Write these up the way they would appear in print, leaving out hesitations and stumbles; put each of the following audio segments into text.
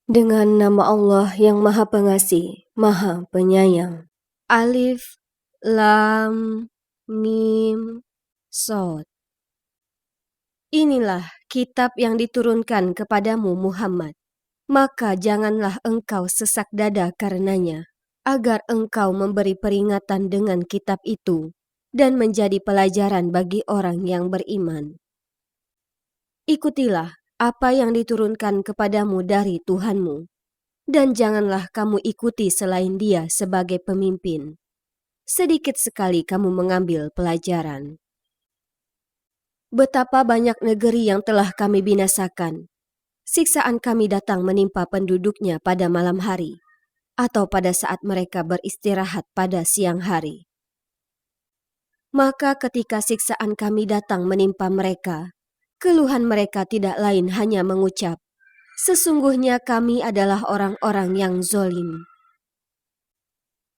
Dengan nama Allah yang Maha Pengasih, Maha Penyayang. Alif, Lam, Mim, Shad. Inilah kitab yang diturunkan kepadamu Muhammad. Maka janganlah engkau sesak dada karenanya, agar engkau memberi peringatan dengan kitab itu dan menjadi pelajaran bagi orang yang beriman. Ikutilah apa yang diturunkan kepadamu dari Tuhanmu. Dan janganlah kamu ikuti selain dia sebagai pemimpin. Sedikit sekali kamu mengambil pelajaran. Betapa banyak negeri yang telah kami binasakan. Siksaan kami datang menimpa penduduknya pada malam hari, atau pada saat mereka beristirahat pada siang hari. Maka ketika siksaan kami datang menimpa mereka, keluhan mereka tidak lain hanya mengucap, "Sesungguhnya kami adalah orang-orang yang zolim."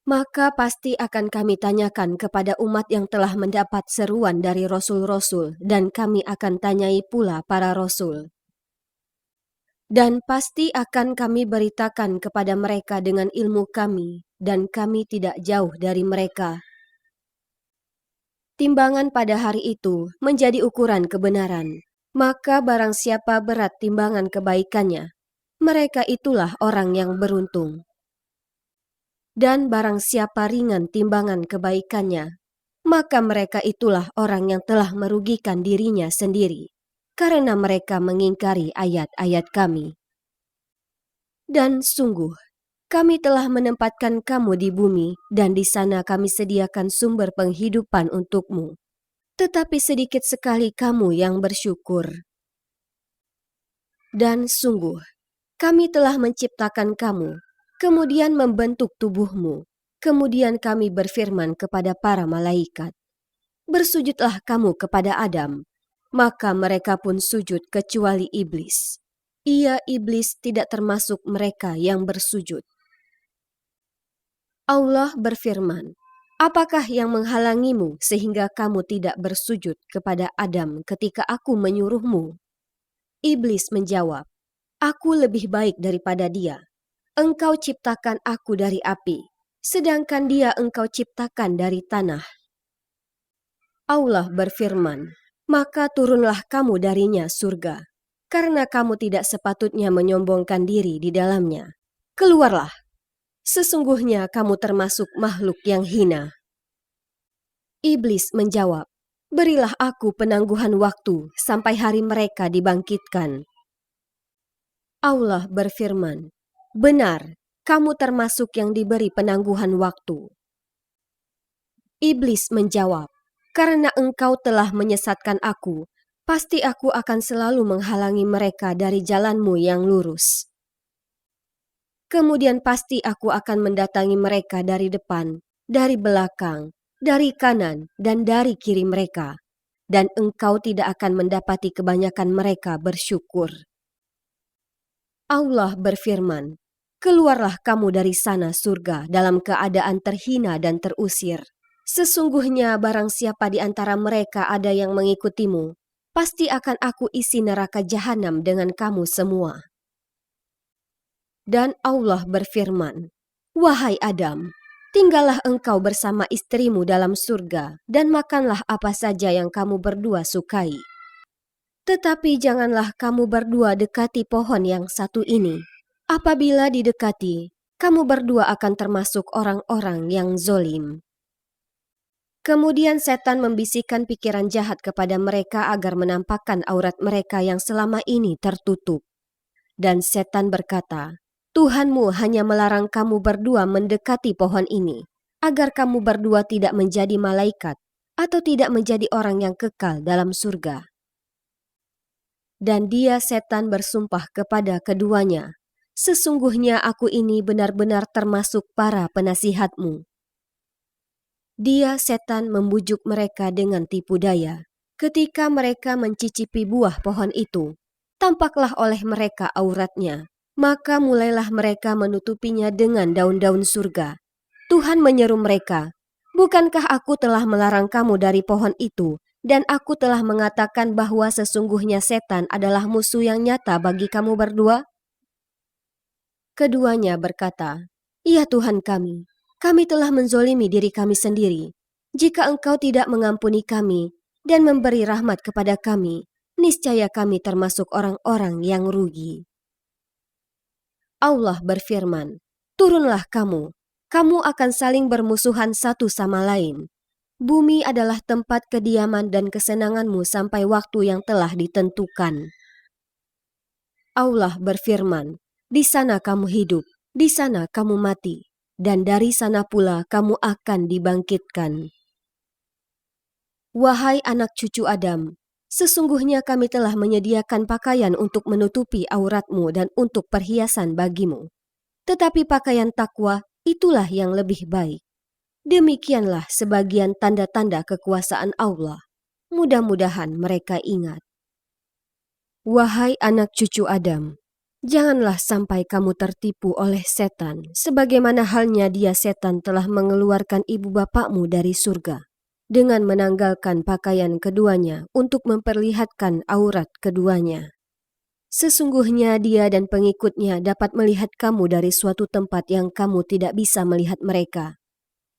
Maka pasti akan kami tanyakan kepada umat yang telah mendapat seruan dari rasul-rasul, dan kami akan tanyai pula para rasul. Dan pasti akan kami beritakan kepada mereka dengan ilmu kami, dan kami tidak jauh dari mereka. Timbangan pada hari itu menjadi ukuran kebenaran, maka barang siapa berat timbangan kebaikannya, mereka itulah orang yang beruntung. Dan barang siapa ringan timbangan kebaikannya, maka mereka itulah orang yang telah merugikan dirinya sendiri, karena mereka mengingkari ayat-ayat kami. Dan sungguh, kami telah menempatkan kamu di bumi, dan di sana kami sediakan sumber penghidupan untukmu. Tetapi sedikit sekali kamu yang bersyukur. Dan sungguh, kami telah menciptakan kamu, kemudian membentuk tubuhmu. Kemudian kami berfirman kepada para malaikat, "Bersujudlah kamu kepada Adam." Maka mereka pun sujud kecuali iblis. Iblis tidak termasuk mereka yang bersujud. Allah berfirman, "Apakah yang menghalangimu sehingga kamu tidak bersujud kepada Adam ketika aku menyuruhmu?" Iblis menjawab, "Aku lebih baik daripada dia. Engkau ciptakan aku dari api, sedangkan dia engkau ciptakan dari tanah." Allah berfirman, "Maka turunlah kamu darinya surga, karena kamu tidak sepatutnya menyombongkan diri di dalamnya. Keluarlah, sesungguhnya kamu termasuk makhluk yang hina." Iblis menjawab, "Berilah aku penangguhan waktu sampai hari mereka dibangkitkan." Allah berfirman, "Benar, kamu termasuk yang diberi penangguhan waktu." Iblis menjawab, "Karena engkau telah menyesatkan aku, pasti aku akan selalu menghalangi mereka dari jalanmu yang lurus. Kemudian pasti aku akan mendatangi mereka dari depan, dari belakang, dari kanan, dan dari kiri mereka, dan engkau tidak akan mendapati kebanyakan mereka bersyukur." Allah berfirman, "Keluarlah kamu dari sana surga dalam keadaan terhina dan terusir. Sesungguhnya barang siapa di antara mereka ada yang mengikutimu, pasti akan aku isi neraka jahanam dengan kamu semua." Dan Allah berfirman, "Wahai Adam, tinggallah engkau bersama istrimu dalam surga dan makanlah apa saja yang kamu berdua sukai. Tetapi janganlah kamu berdua dekati pohon yang satu ini. Apabila didekati, kamu berdua akan termasuk orang-orang yang zolim." Kemudian setan membisikkan pikiran jahat kepada mereka agar menampakkan aurat mereka yang selama ini tertutup. Dan setan berkata, "Tuhanmu hanya melarang kamu berdua mendekati pohon ini, agar kamu berdua tidak menjadi malaikat atau tidak menjadi orang yang kekal dalam surga." Dan dia setan bersumpah kepada keduanya, "Sesungguhnya aku ini benar-benar termasuk para penasihatmu." Dia setan membujuk mereka dengan tipu daya. Ketika mereka mencicipi buah pohon itu, tampaklah oleh mereka auratnya. Maka mulailah mereka menutupinya dengan daun-daun surga. Tuhan menyeru mereka, "Bukankah aku telah melarang kamu dari pohon itu, dan aku telah mengatakan bahwa sesungguhnya setan adalah musuh yang nyata bagi kamu berdua?" Keduanya berkata, "Ya Tuhan kami telah menzolimi diri kami sendiri. Jika Engkau tidak mengampuni kami dan memberi rahmat kepada kami, niscaya kami termasuk orang-orang yang rugi." Allah berfirman, "Turunlah kamu akan saling bermusuhan satu sama lain. Bumi adalah tempat kediaman dan kesenanganmu sampai waktu yang telah ditentukan." Allah berfirman, "Di sana kamu hidup, di sana kamu mati, dan dari sana pula kamu akan dibangkitkan." Wahai anak cucu Adam, sesungguhnya kami telah menyediakan pakaian untuk menutupi auratmu dan untuk perhiasan bagimu. Tetapi pakaian takwa itulah yang lebih baik. Demikianlah sebagian tanda-tanda kekuasaan Allah. Mudah-mudahan mereka ingat. Wahai anak cucu Adam, janganlah sampai kamu tertipu oleh setan, sebagaimana halnya dia setan telah mengeluarkan ibu bapakmu dari surga, dengan menanggalkan pakaian keduanya untuk memperlihatkan aurat keduanya. Sesungguhnya dia dan pengikutnya dapat melihat kamu dari suatu tempat yang kamu tidak bisa melihat mereka.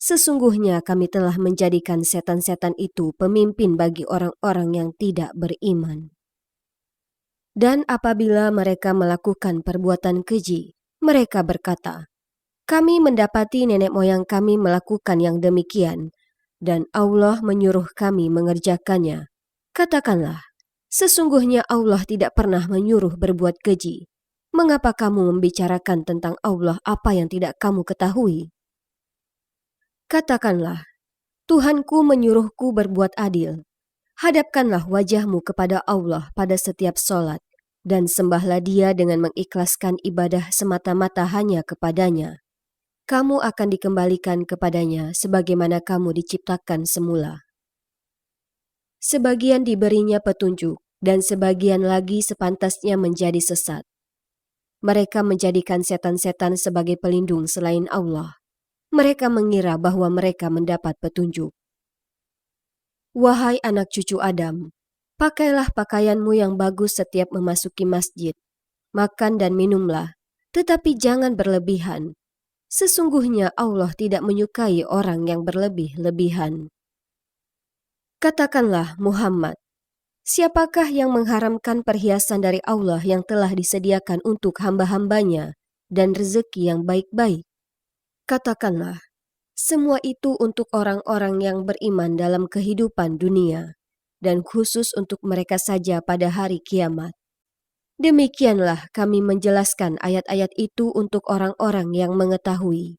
Sesungguhnya kami telah menjadikan setan-setan itu pemimpin bagi orang-orang yang tidak beriman. Dan apabila mereka melakukan perbuatan keji, mereka berkata, "Kami mendapati nenek moyang kami melakukan yang demikian, dan Allah menyuruh kami mengerjakannya." Katakanlah, sesungguhnya Allah tidak pernah menyuruh berbuat keji. Mengapa kamu membicarakan tentang Allah apa yang tidak kamu ketahui? Katakanlah, Tuhanku menyuruhku berbuat adil. Hadapkanlah wajahmu kepada Allah pada setiap sholat, dan sembahlah Dia dengan mengikhlaskan ibadah semata-mata hanya kepadanya. Kamu akan dikembalikan kepadanya sebagaimana kamu diciptakan semula. Sebagian diberinya petunjuk, dan sebagian lagi sepantasnya menjadi sesat. Mereka menjadikan setan-setan sebagai pelindung selain Allah. Mereka mengira bahwa mereka mendapat petunjuk. Wahai anak cucu Adam, pakailah pakaianmu yang bagus setiap memasuki masjid. Makan dan minumlah, tetapi jangan berlebihan. Sesungguhnya Allah tidak menyukai orang yang berlebih-lebihan. Katakanlah Muhammad, siapakah yang mengharamkan perhiasan dari Allah yang telah disediakan untuk hamba-hambanya dan rezeki yang baik-baik? Katakanlah, semua itu untuk orang-orang yang beriman dalam kehidupan dunia, dan khusus untuk mereka saja pada hari kiamat. Demikianlah kami menjelaskan ayat-ayat itu untuk orang-orang yang mengetahui.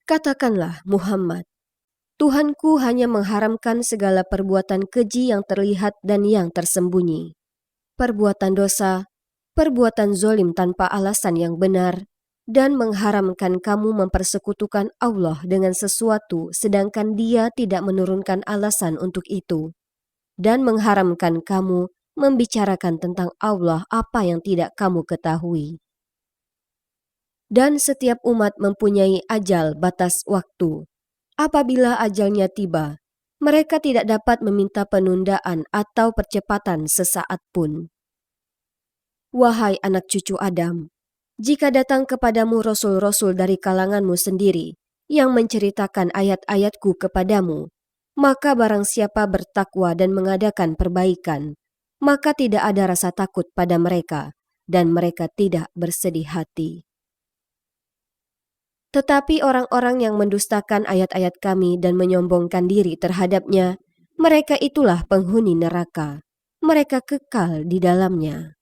Katakanlah Muhammad, Tuhanku hanya mengharamkan segala perbuatan keji yang terlihat dan yang tersembunyi. Perbuatan dosa, perbuatan zolim tanpa alasan yang benar, dan mengharamkan kamu mempersekutukan Allah dengan sesuatu sedangkan Dia tidak menurunkan alasan untuk itu, dan mengharamkan kamu membicarakan tentang Allah apa yang tidak kamu ketahui. Dan setiap umat mempunyai ajal batas waktu. Apabila ajalnya tiba, mereka tidak dapat meminta penundaan atau percepatan sesaat pun. Wahai anak cucu Adam, jika datang kepadamu rasul-rasul dari kalanganmu sendiri yang menceritakan ayat-ayatku kepadamu, maka barang siapa bertakwa dan mengadakan perbaikan, maka tidak ada rasa takut pada mereka dan mereka tidak bersedih hati. Tetapi orang-orang yang mendustakan ayat-ayat kami dan menyombongkan diri terhadapnya, mereka itulah penghuni neraka. Mereka kekal di dalamnya.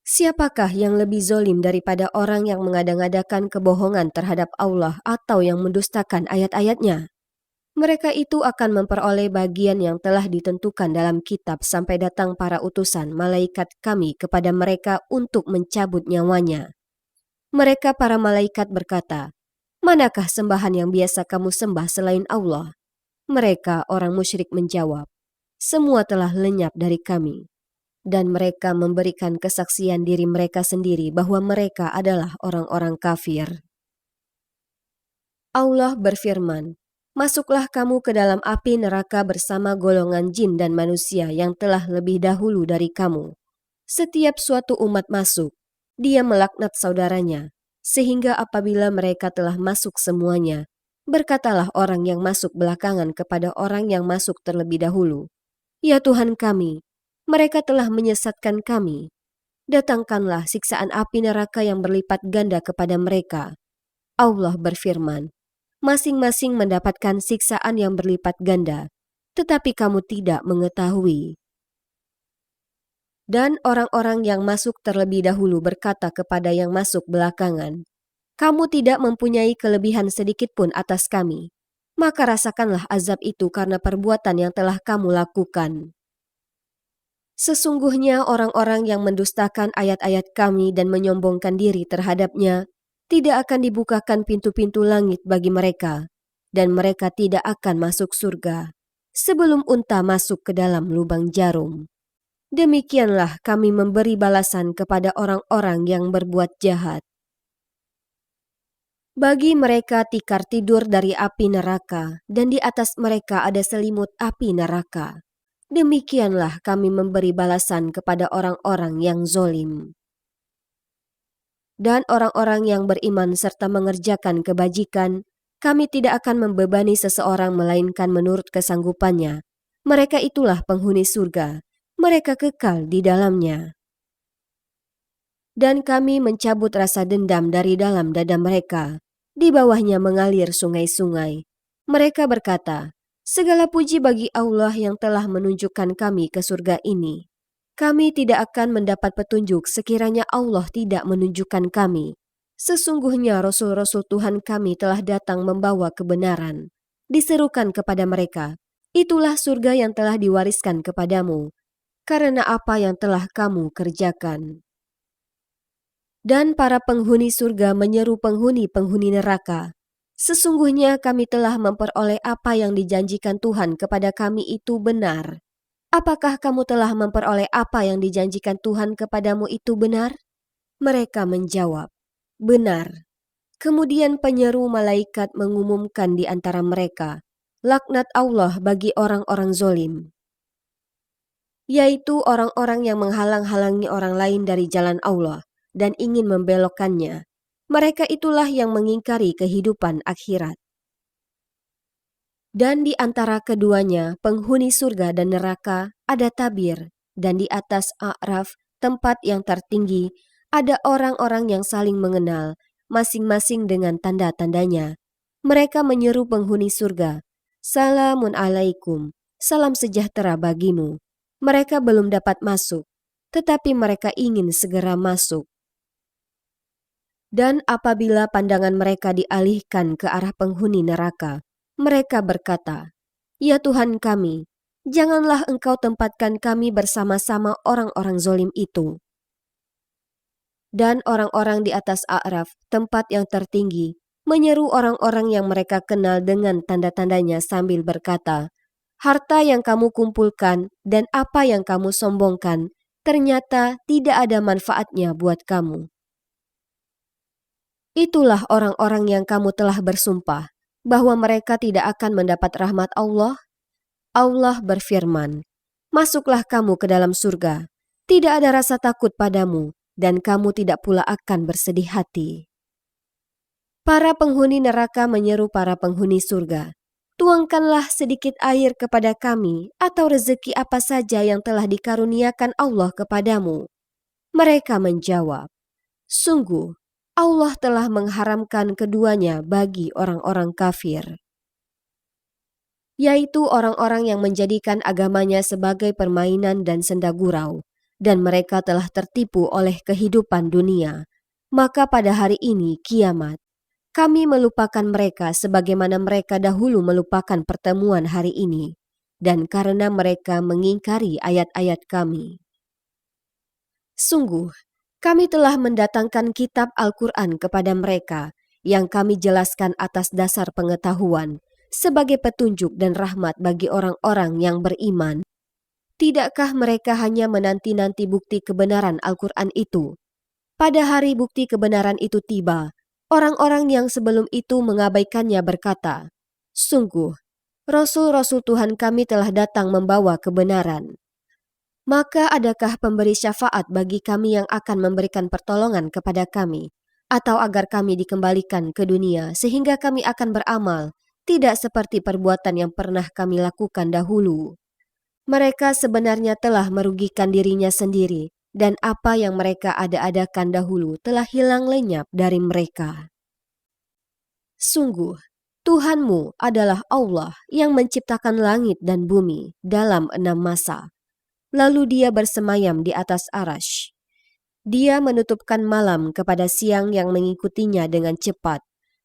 Siapakah yang lebih zolim daripada orang yang mengada-ngadakan kebohongan terhadap Allah atau yang mendustakan ayat-ayatnya? Mereka itu akan memperoleh bagian yang telah ditentukan dalam kitab sampai datang para utusan malaikat kami kepada mereka untuk mencabut nyawanya. Mereka para malaikat berkata, "Manakah sembahan yang biasa kamu sembah selain Allah?" Mereka orang musyrik menjawab, "Semua telah lenyap dari kami." Dan mereka memberikan kesaksian diri mereka sendiri bahwa mereka adalah orang-orang kafir. Allah berfirman, "Masuklah kamu ke dalam api neraka bersama golongan jin dan manusia yang telah lebih dahulu dari kamu. Setiap suatu umat masuk, dia melaknat saudaranya, sehingga apabila mereka telah masuk semuanya, berkatalah orang yang masuk belakangan kepada orang yang masuk terlebih dahulu, "Ya Tuhan kami, mereka telah menyesatkan kami. Datangkanlah siksaan api neraka yang berlipat ganda kepada mereka." Allah berfirman, "Masing-masing mendapatkan siksaan yang berlipat ganda, tetapi kamu tidak mengetahui." Dan orang-orang yang masuk terlebih dahulu berkata kepada yang masuk belakangan, "Kamu tidak mempunyai kelebihan sedikit pun atas kami, maka rasakanlah azab itu karena perbuatan yang telah kamu lakukan." Sesungguhnya orang-orang yang mendustakan ayat-ayat kami dan menyombongkan diri terhadapnya, tidak akan dibukakan pintu-pintu langit bagi mereka, dan mereka tidak akan masuk surga sebelum unta masuk ke dalam lubang jarum. Demikianlah kami memberi balasan kepada orang-orang yang berbuat jahat. Bagi mereka tikar tidur dari api neraka, dan di atas mereka ada selimut api neraka. Demikianlah kami memberi balasan kepada orang-orang yang zolim. Dan orang-orang yang beriman serta mengerjakan kebajikan, kami tidak akan membebani seseorang melainkan menurut kesanggupannya. Mereka itulah penghuni surga. Mereka kekal di dalamnya. Dan kami mencabut rasa dendam dari dalam dada mereka. Di bawahnya mengalir sungai-sungai. Mereka berkata, "Segala puji bagi Allah yang telah menunjukkan kami ke surga ini. Kami tidak akan mendapat petunjuk sekiranya Allah tidak menunjukkan kami. Sesungguhnya Rasul-Rasul Tuhan kami telah datang membawa kebenaran." Diserukan kepada mereka, "Itulah surga yang telah diwariskan kepadamu, karena apa yang telah kamu kerjakan." Dan para penghuni surga menyeru penghuni-penghuni neraka, "Sesungguhnya kami telah memperoleh apa yang dijanjikan Tuhan kepada kami itu benar. Apakah kamu telah memperoleh apa yang dijanjikan Tuhan kepadamu itu benar?" Mereka menjawab, "Benar." Kemudian penyeru malaikat mengumumkan di antara mereka, "Laknat Allah bagi orang-orang zolim," yaitu orang-orang yang menghalang-halangi orang lain dari jalan Allah dan ingin membelokkannya. Mereka itulah yang mengingkari kehidupan akhirat. Dan di antara keduanya, penghuni surga dan neraka, ada tabir, dan di atas A'raf, tempat yang tertinggi, ada orang-orang yang saling mengenal, masing-masing dengan tanda-tandanya. Mereka menyeru penghuni surga, "Salamun alaikum, salam sejahtera bagimu." Mereka belum dapat masuk, tetapi mereka ingin segera masuk. Dan apabila pandangan mereka dialihkan ke arah penghuni neraka, mereka berkata, "Ya Tuhan kami, janganlah Engkau tempatkan kami bersama-sama orang-orang zolim itu." Dan orang-orang di atas A'raf, tempat yang tertinggi, menyeru orang-orang yang mereka kenal dengan tanda-tandanya sambil berkata, "Harta yang kamu kumpulkan dan apa yang kamu sombongkan, ternyata tidak ada manfaatnya buat kamu." Itulah orang-orang yang kamu telah bersumpah, bahwa mereka tidak akan mendapat rahmat Allah. Allah berfirman, "Masuklah kamu ke dalam surga, tidak ada rasa takut padamu, dan kamu tidak pula akan bersedih hati." Para penghuni neraka menyeru para penghuni surga, "Tuangkanlah sedikit air kepada kami atau rezeki apa saja yang telah dikaruniakan Allah kepadamu." Mereka menjawab, "Sungguh, Allah telah mengharamkan keduanya bagi orang-orang kafir." Yaitu orang-orang yang menjadikan agamanya sebagai permainan dan senda gurau, dan mereka telah tertipu oleh kehidupan dunia. Maka pada hari ini kiamat, kami melupakan mereka sebagaimana mereka dahulu melupakan pertemuan hari ini, dan karena mereka mengingkari ayat-ayat kami. Sungguh, kami telah mendatangkan kitab Al-Quran kepada mereka yang kami jelaskan atas dasar pengetahuan sebagai petunjuk dan rahmat bagi orang-orang yang beriman. Tidakkah mereka hanya menanti-nanti bukti kebenaran Al-Quran itu? Pada hari bukti kebenaran itu tiba, orang-orang yang sebelum itu mengabaikannya berkata, "Sungguh, Rasul-Rasul Tuhan kami telah datang membawa kebenaran." Maka adakah pemberi syafaat bagi kami yang akan memberikan pertolongan kepada kami, atau agar kami dikembalikan ke dunia sehingga kami akan beramal, tidak seperti perbuatan yang pernah kami lakukan dahulu? Mereka sebenarnya telah merugikan dirinya sendiri, dan apa yang mereka ada-adakan dahulu telah hilang lenyap dari mereka. Sungguh, Tuhanmu adalah Allah yang menciptakan langit dan bumi dalam 6 masa. Lalu dia bersemayam di atas arasy. Dia menutupkan malam kepada siang yang mengikutinya dengan cepat.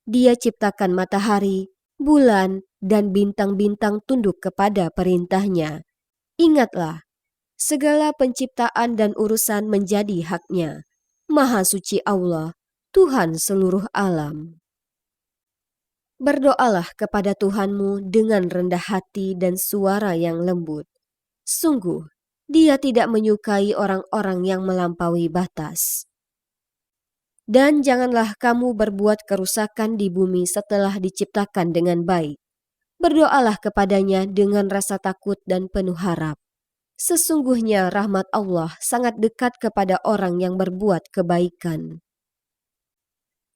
Dia ciptakan matahari, bulan, dan bintang-bintang tunduk kepada perintahnya. Ingatlah, segala penciptaan dan urusan menjadi haknya. Maha suci Allah, Tuhan seluruh alam. Berdoalah kepada Tuhanmu dengan rendah hati dan suara yang lembut. Sungguh, Dia tidak menyukai orang-orang yang melampaui batas. Dan janganlah kamu berbuat kerusakan di bumi setelah diciptakan dengan baik. Berdoalah kepadanya dengan rasa takut dan penuh harap. Sesungguhnya rahmat Allah sangat dekat kepada orang yang berbuat kebaikan.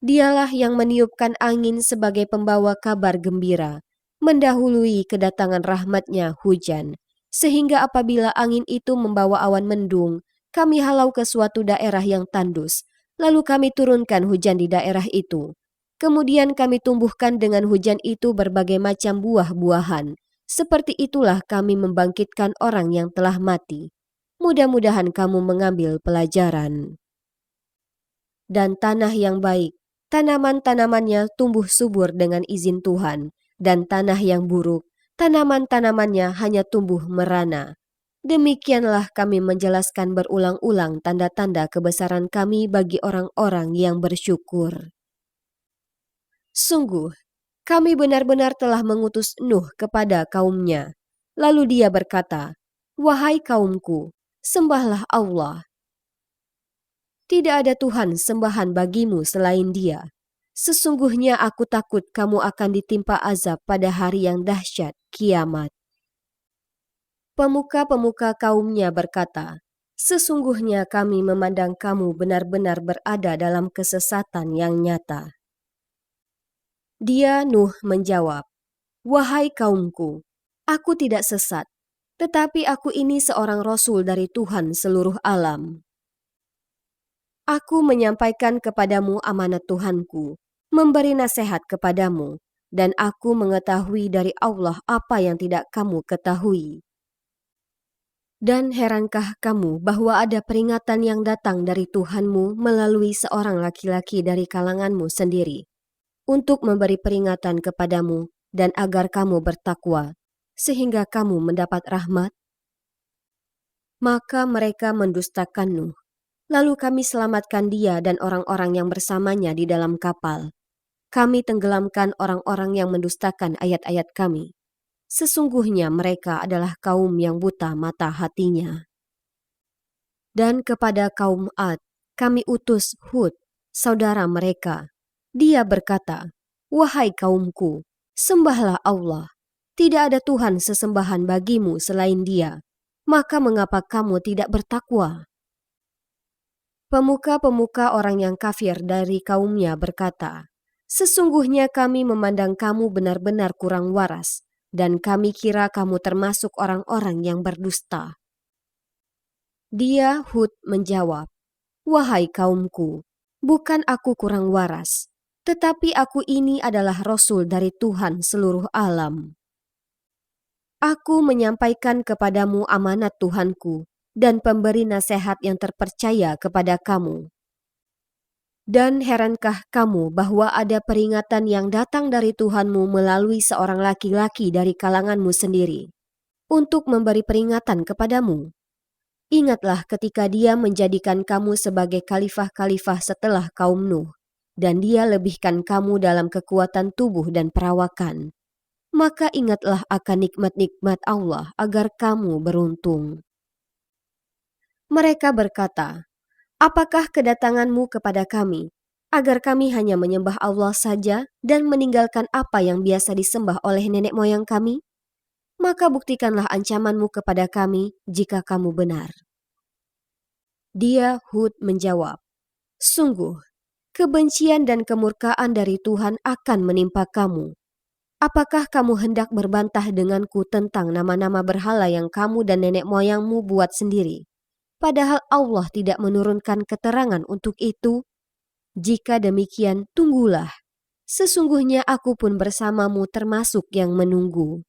Dialah yang meniupkan angin sebagai pembawa kabar gembira, mendahului kedatangan rahmatnya hujan, sehingga apabila angin itu membawa awan mendung, kami halau ke suatu daerah yang tandus, lalu kami turunkan hujan di daerah itu. Kemudian kami tumbuhkan dengan hujan itu berbagai macam buah-buahan. Seperti itulah kami membangkitkan orang yang telah mati. Mudah-mudahan kamu mengambil pelajaran. Dan tanah yang baik, tanaman-tanamannya tumbuh subur dengan izin Tuhan, dan tanah yang buruk, tanaman-tanamannya hanya tumbuh merana. Demikianlah kami menjelaskan berulang-ulang tanda-tanda kebesaran kami bagi orang-orang yang bersyukur. Sungguh, kami benar-benar telah mengutus Nuh kepada kaumnya. Lalu dia berkata, "Wahai kaumku, sembahlah Allah. Tidak ada Tuhan sembahan bagimu selain Dia. Sesungguhnya aku takut kamu akan ditimpa azab pada hari yang dahsyat, kiamat." Pemuka-pemuka kaumnya berkata, "Sesungguhnya kami memandang kamu benar-benar berada dalam kesesatan yang nyata." Dia Nuh menjawab, "Wahai kaumku, aku tidak sesat, tetapi aku ini seorang rasul dari Tuhan seluruh alam. Aku menyampaikan kepadamu amanat Tuhanku, memberi nasihat kepadamu, dan aku mengetahui dari Allah apa yang tidak kamu ketahui. Dan herankah kamu bahwa ada peringatan yang datang dari Tuhanmu melalui seorang laki-laki dari kalanganmu sendiri, untuk memberi peringatan kepadamu dan agar kamu bertakwa, sehingga kamu mendapat rahmat?" Maka mereka mendustakan Nuh. Lalu kami selamatkan dia dan orang-orang yang bersamanya di dalam kapal. Kami tenggelamkan orang-orang yang mendustakan ayat-ayat kami. Sesungguhnya mereka adalah kaum yang buta mata hatinya. Dan kepada kaum Ad, kami utus Hud, saudara mereka. Dia berkata, "Wahai kaumku, sembahlah Allah. Tidak ada Tuhan sesembahan bagimu selain Dia. Maka mengapa kamu tidak bertakwa?" Pemuka-pemuka orang yang kafir dari kaumnya berkata, "Sesungguhnya kami memandang kamu benar-benar kurang waras, dan kami kira kamu termasuk orang-orang yang berdusta." Dia Hud menjawab, "Wahai kaumku, bukan aku kurang waras, tetapi aku ini adalah rasul dari Tuhan seluruh alam. Aku menyampaikan kepadamu amanat Tuhanku, dan pemberi nasihat yang terpercaya kepada kamu. Dan herankah kamu bahwa ada peringatan yang datang dari Tuhanmu melalui seorang laki-laki dari kalanganmu sendiri, untuk memberi peringatan kepadamu? Ingatlah ketika dia menjadikan kamu sebagai khalifah-khalifah setelah kaum Nuh, dan dia lebihkan kamu dalam kekuatan tubuh dan perawakan. Maka ingatlah akan nikmat-nikmat Allah agar kamu beruntung." Mereka berkata, "Apakah kedatanganmu kepada kami, agar kami hanya menyembah Allah saja dan meninggalkan apa yang biasa disembah oleh nenek moyang kami? maka buktikanlah ancamanmu kepada kami jika kamu benar. Dia, Hud, menjawab, sungguh, kebencian dan kemurkaan dari Tuhan akan menimpa kamu. Apakah kamu hendak berbantah denganku tentang nama-nama berhala yang kamu dan nenek moyangmu buat sendiri? Padahal Allah tidak menurunkan keterangan untuk itu. Jika demikian, tunggulah. Sesungguhnya aku pun bersamamu termasuk yang menunggu.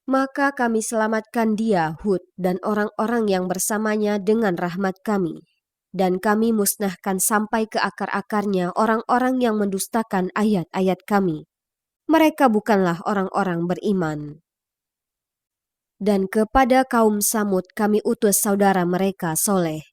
Maka kami selamatkan dia, Hud, dan orang-orang yang bersamanya dengan rahmat kami. Dan kami musnahkan sampai ke akar-akarnya orang-orang yang mendustakan ayat-ayat kami. Mereka bukanlah orang-orang beriman. Dan kepada kaum Samud kami utus saudara mereka Soleh.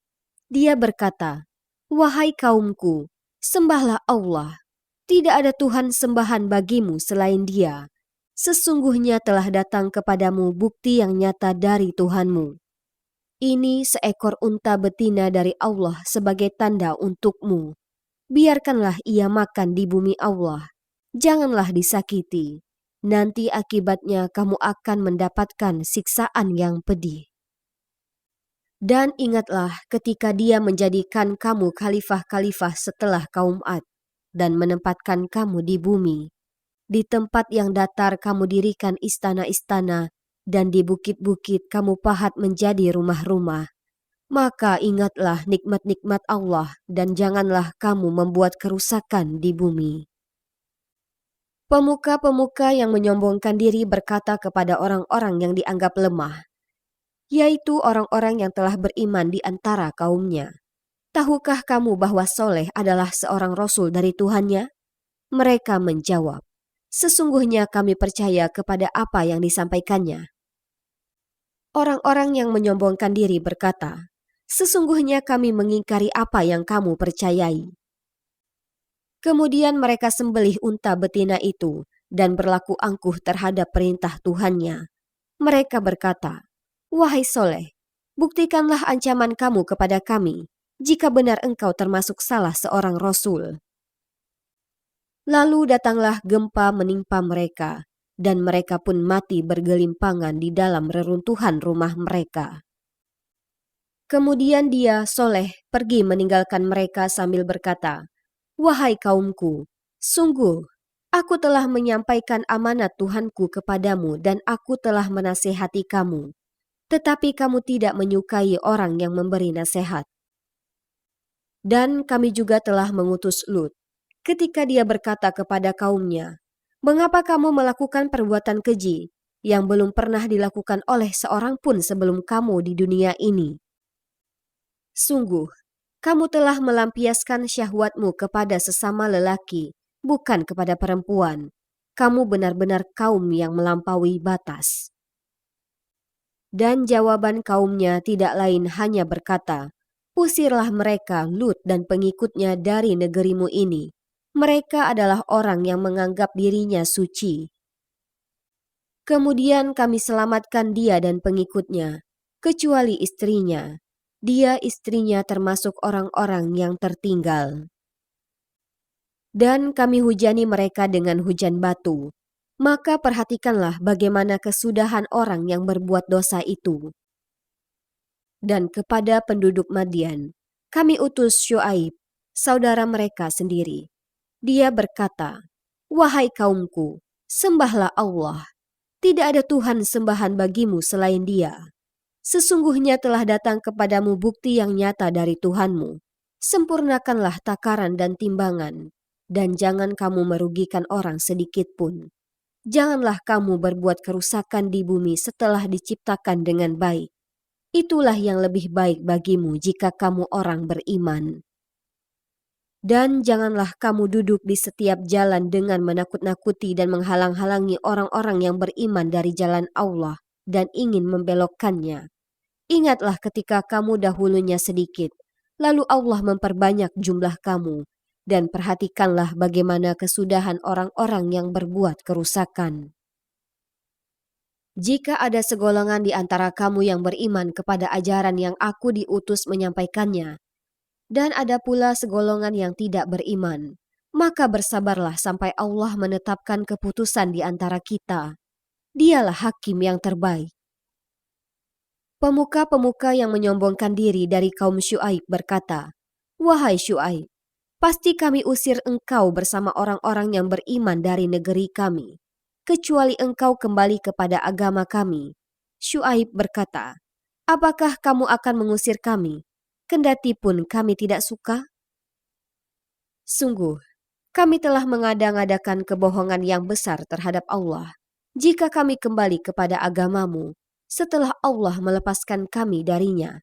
Dia berkata, wahai kaumku, sembahlah Allah. Tidak ada Tuhan sembahan bagimu selain Dia. Sesungguhnya telah datang kepadamu bukti yang nyata dari Tuhanmu. Ini seekor unta betina dari Allah sebagai tanda untukmu. Biarkanlah ia makan di bumi Allah. Janganlah disakiti. Nanti akibatnya kamu akan mendapatkan siksaan yang pedih. Dan ingatlah ketika Dia menjadikan kamu khalifah-khalifah setelah kaum Ad dan menempatkan kamu di bumi. Di tempat yang datar kamu dirikan istana-istana dan di bukit-bukit kamu pahat menjadi rumah-rumah. Maka ingatlah nikmat-nikmat Allah dan janganlah kamu membuat kerusakan di bumi. Pemuka-pemuka yang menyombongkan diri berkata kepada orang-orang yang dianggap lemah, yaitu orang-orang yang telah beriman di antara kaumnya. Tahukah kamu bahwa Soleh adalah seorang rasul dari Tuhannya? Mereka menjawab, sesungguhnya kami percaya kepada apa yang disampaikannya. Orang-orang yang menyombongkan diri berkata, sesungguhnya kami mengingkari apa yang kamu percayai. Kemudian mereka sembelih unta betina itu dan berlaku angkuh terhadap perintah Tuhannya. Mereka berkata, wahai Soleh, buktikanlah ancaman kamu kepada kami, jika benar engkau termasuk salah seorang rasul. Lalu datanglah gempa menimpa mereka, dan mereka pun mati bergelimpangan di dalam reruntuhan rumah mereka. Kemudian dia, Soleh, pergi meninggalkan mereka sambil berkata, wahai kaumku, sungguh, aku telah menyampaikan amanat Tuhanku kepadamu dan aku telah menasehati kamu. Tetapi kamu tidak menyukai orang yang memberi nasihat. Dan kami juga telah mengutus Lut. Ketika dia berkata kepada kaumnya, mengapa kamu melakukan perbuatan keji yang belum pernah dilakukan oleh seorang pun sebelum kamu di dunia ini? Sungguh, kamu telah melampiaskan syahwatmu kepada sesama lelaki, bukan kepada perempuan. Kamu benar-benar kaum yang melampaui batas. Dan jawaban kaumnya tidak lain hanya berkata, usirlah mereka Lut dan pengikutnya dari negerimu ini. Mereka adalah orang yang menganggap dirinya suci. Kemudian kami selamatkan dia dan pengikutnya, kecuali istrinya. Dia istrinya termasuk orang-orang yang tertinggal. Dan kami hujani mereka dengan hujan batu. Maka perhatikanlah bagaimana kesudahan orang yang berbuat dosa itu. Dan kepada penduduk Madian, kami utus Syuaib, saudara mereka sendiri. Dia berkata, wahai kaumku, sembahlah Allah. Tidak ada Tuhan sembahan bagimu selain Dia. Sesungguhnya telah datang kepadamu bukti yang nyata dari Tuhanmu. Sempurnakanlah takaran dan timbangan, dan jangan kamu merugikan orang sedikit pun. Janganlah kamu berbuat kerusakan di bumi setelah diciptakan dengan baik. Itulah yang lebih baik bagimu jika kamu orang beriman. Dan janganlah kamu duduk di setiap jalan dengan menakut-nakuti dan menghalang-halangi orang-orang yang beriman dari jalan Allah dan ingin membelokkannya. Ingatlah ketika kamu dahulunya sedikit, lalu Allah memperbanyak jumlah kamu, dan perhatikanlah bagaimana kesudahan orang-orang yang berbuat kerusakan. Jika ada segolongan di antara kamu yang beriman kepada ajaran yang aku diutus menyampaikannya, dan ada pula segolongan yang tidak beriman, maka bersabarlah sampai Allah menetapkan keputusan di antara kita. Dialah hakim yang terbaik. Pemuka-pemuka yang menyombongkan diri dari kaum Syuaib berkata, "Wahai Syuaib, pasti kami usir engkau bersama orang-orang yang beriman dari negeri kami, kecuali engkau kembali kepada agama kami." Syuaib berkata, "Apakah kamu akan mengusir kami, kendati pun kami tidak suka? Sungguh, kami telah mengada-ngadakan kebohongan yang besar terhadap Allah, jika kami kembali kepada agamamu, setelah Allah melepaskan kami darinya.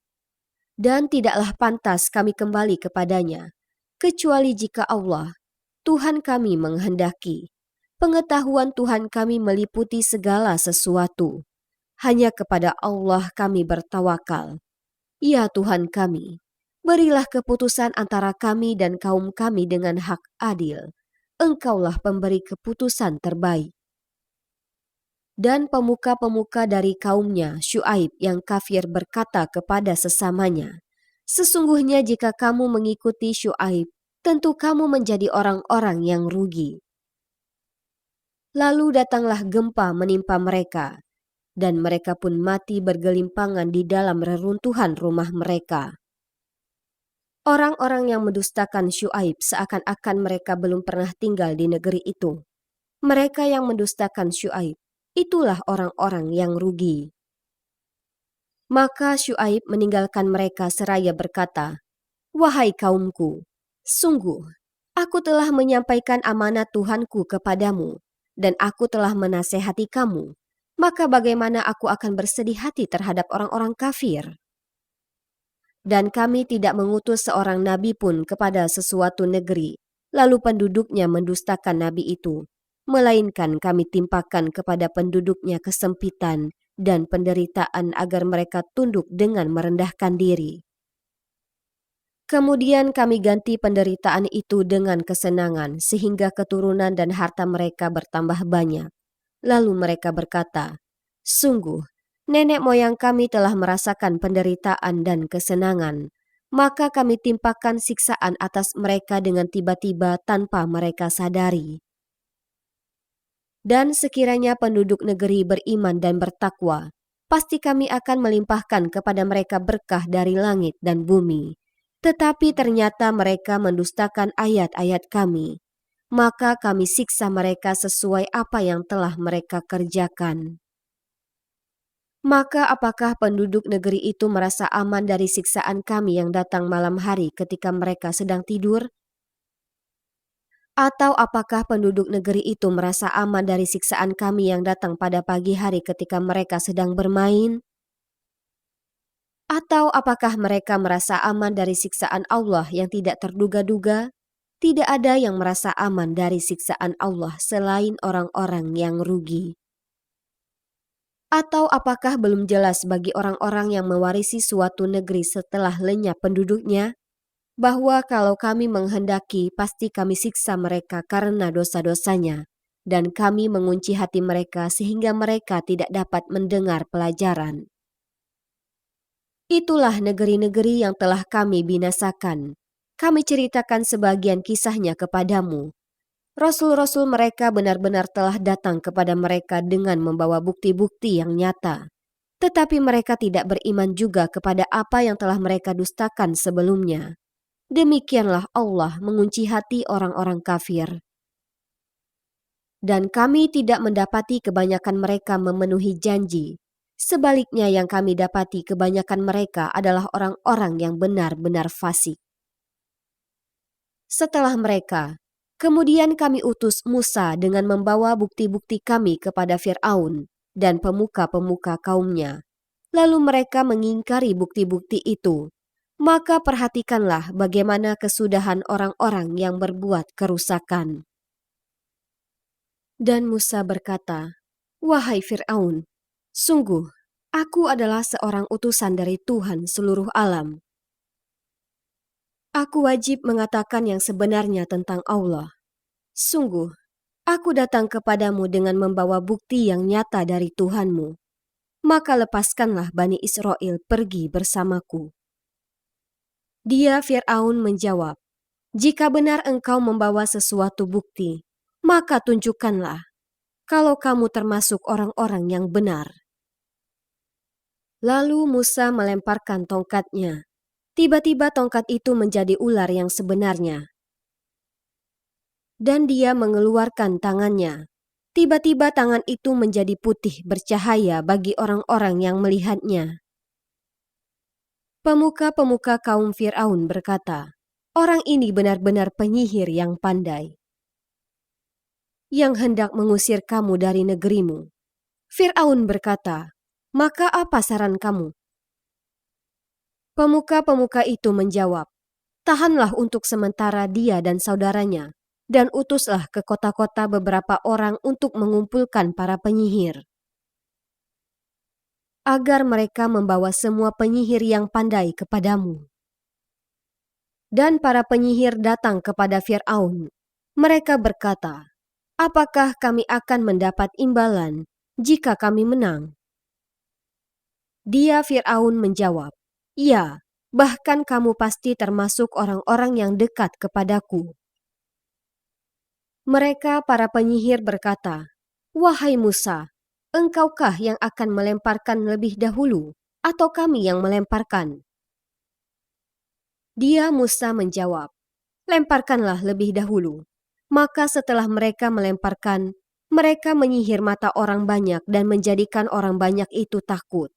Dan tidaklah pantas kami kembali kepadanya, kecuali jika Allah, Tuhan kami menghendaki. Pengetahuan Tuhan kami meliputi segala sesuatu. Hanya kepada Allah kami bertawakal. Ya Tuhan kami, berilah keputusan antara kami dan kaum kami dengan hak adil. Engkaulah pemberi keputusan terbaik." Dan pemuka-pemuka dari kaumnya Syuaib yang kafir berkata kepada sesamanya, "Sesungguhnya jika kamu mengikuti Syuaib, tentu kamu menjadi orang-orang yang rugi." Lalu datanglah gempa menimpa mereka, dan mereka pun mati bergelimpangan di dalam reruntuhan rumah mereka. Orang-orang yang mendustakan Syuaib seakan-akan mereka belum pernah tinggal di negeri itu. Mereka yang mendustakan Syuaib, itulah orang-orang yang rugi. Maka Syuaib meninggalkan mereka seraya berkata, "Wahai kaumku, sungguh, aku telah menyampaikan amanat Tuhanku kepadamu, dan aku telah menasehati kamu. Maka bagaimana aku akan bersedih hati terhadap orang-orang kafir? Dan kami tidak mengutus seorang nabi pun kepada sesuatu negeri, lalu penduduknya mendustakan nabi itu, melainkan kami timpakan kepada penduduknya kesempitan dan penderitaan agar mereka tunduk dengan merendahkan diri. Kemudian kami ganti penderitaan itu dengan kesenangan sehingga keturunan dan harta mereka bertambah banyak. Lalu mereka berkata, 'Sungguh, nenek moyang kami telah merasakan penderitaan dan kesenangan, maka kami timpakan siksaan atas mereka dengan tiba-tiba tanpa mereka sadari.' Dan sekiranya penduduk negeri beriman dan bertakwa, pasti kami akan melimpahkan kepada mereka berkah dari langit dan bumi. Tetapi ternyata mereka mendustakan ayat-ayat kami, maka kami siksa mereka sesuai apa yang telah mereka kerjakan. Maka apakah penduduk negeri itu merasa aman dari siksaan kami yang datang malam hari ketika mereka sedang tidur? Atau apakah penduduk negeri itu merasa aman dari siksaan kami yang datang pada pagi hari ketika mereka sedang bermain? Atau apakah mereka merasa aman dari siksaan Allah yang tidak terduga-duga? Tidak ada yang merasa aman dari siksaan Allah selain orang-orang yang rugi. Atau apakah belum jelas bagi orang-orang yang mewarisi suatu negeri setelah lenyap penduduknya, bahwa kalau kami menghendaki pasti kami siksa mereka karena dosa-dosanya, dan kami mengunci hati mereka sehingga mereka tidak dapat mendengar pelajaran. Itulah negeri-negeri yang telah kami binasakan. Kami ceritakan sebagian kisahnya kepadamu. Rasul-rasul mereka benar-benar telah datang kepada mereka dengan membawa bukti-bukti yang nyata. Tetapi mereka tidak beriman juga kepada apa yang telah mereka dustakan sebelumnya. Demikianlah Allah mengunci hati orang-orang kafir. Dan kami tidak mendapati kebanyakan mereka memenuhi janji. Sebaliknya yang kami dapati kebanyakan mereka adalah orang-orang yang benar-benar fasik. Setelah mereka, kemudian kami utus Musa dengan membawa bukti-bukti kami kepada Fir'aun dan pemuka-pemuka kaumnya. Lalu mereka mengingkari bukti-bukti itu. Maka perhatikanlah bagaimana kesudahan orang-orang yang berbuat kerusakan. Dan Musa berkata, "Wahai Fir'aun, sungguh, aku adalah seorang utusan dari Tuhan seluruh alam. Aku wajib mengatakan yang sebenarnya tentang Allah. Sungguh, aku datang kepadamu dengan membawa bukti yang nyata dari Tuhanmu. Maka lepaskanlah Bani Israel pergi bersamaku." Dia Fir'aun menjawab, "Jika benar engkau membawa sesuatu bukti, maka tunjukkanlah." kalau kamu termasuk orang-orang yang benar." Lalu Musa melemparkan tongkatnya. Tiba-tiba tongkat itu menjadi ular yang sebenarnya. Dan dia mengeluarkan tangannya. Tiba-tiba tangan itu menjadi putih bercahaya bagi orang-orang yang melihatnya. Pemuka-pemuka kaum Fir'aun berkata, "Orang ini benar-benar penyihir yang pandai, yang hendak mengusir kamu dari negerimu." Fir'aun berkata, "Maka apa saran kamu?" Pemuka-pemuka itu menjawab, "Tahanlah untuk sementara dia dan saudaranya, dan utuslah ke kota-kota beberapa orang untuk mengumpulkan para penyihir, agar mereka membawa semua penyihir yang pandai kepadamu." Dan para penyihir datang kepada Fir'aun. Mereka berkata, "Apakah kami akan mendapat imbalan jika kami menang?" Dia Fir'aun menjawab, "Ya, bahkan kamu pasti termasuk orang-orang yang dekat kepadaku." Mereka para penyihir berkata, "Wahai Musa, engkaukah yang akan melemparkan lebih dahulu, atau kami yang melemparkan?" Dia Musa menjawab, "Lemparkanlah lebih dahulu." Maka setelah mereka melemparkan, mereka menyihir mata orang banyak dan menjadikan orang banyak itu takut,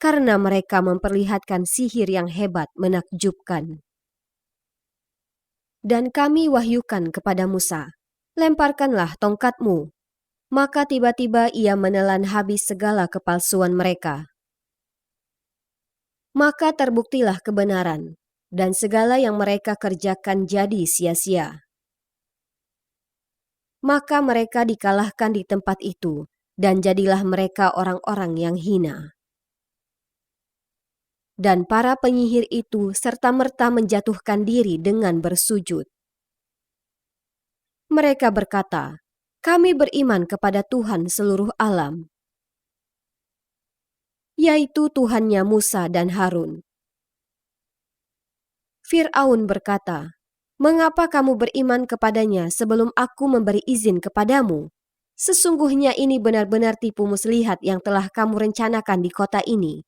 karena mereka memperlihatkan sihir yang hebat menakjubkan. Dan kami wahyukan kepada Musa, "Lemparkanlah tongkatmu." Maka tiba-tiba ia menelan habis segala kepalsuan mereka. Maka terbuktilah kebenaran, dan segala yang mereka kerjakan jadi sia-sia. Maka mereka dikalahkan di tempat itu, dan jadilah mereka orang-orang yang hina. Dan para penyihir itu serta-merta menjatuhkan diri dengan bersujud. Mereka berkata, "Kami beriman kepada Tuhan seluruh alam, yaitu Tuhannya Musa dan Harun." Fir'aun berkata, "Mengapa kamu beriman kepadanya sebelum aku memberi izin kepadamu? Sesungguhnya ini benar-benar tipu muslihat yang telah kamu rencanakan di kota ini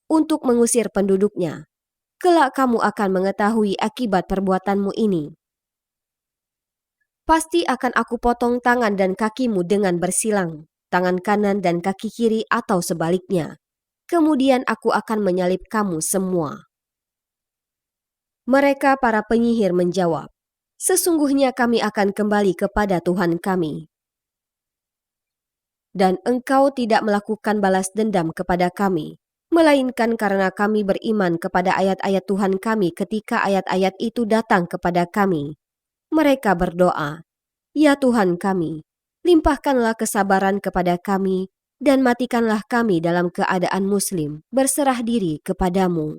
untuk mengusir penduduknya. Kelak kamu akan mengetahui akibat perbuatanmu ini. Pasti akan aku potong tangan dan kakimu dengan bersilang, tangan kanan dan kaki kiri atau sebaliknya. Kemudian aku akan menyalib kamu semua." Mereka para penyihir menjawab, "Sesungguhnya kami akan kembali kepada Tuhan kami. Dan engkau tidak melakukan balas dendam kepada kami, melainkan karena kami beriman kepada ayat-ayat Tuhan kami ketika ayat-ayat itu datang kepada kami." Mereka berdoa, "Ya Tuhan kami, limpahkanlah kesabaran kepada kami, dan matikanlah kami dalam keadaan muslim, berserah diri kepadamu."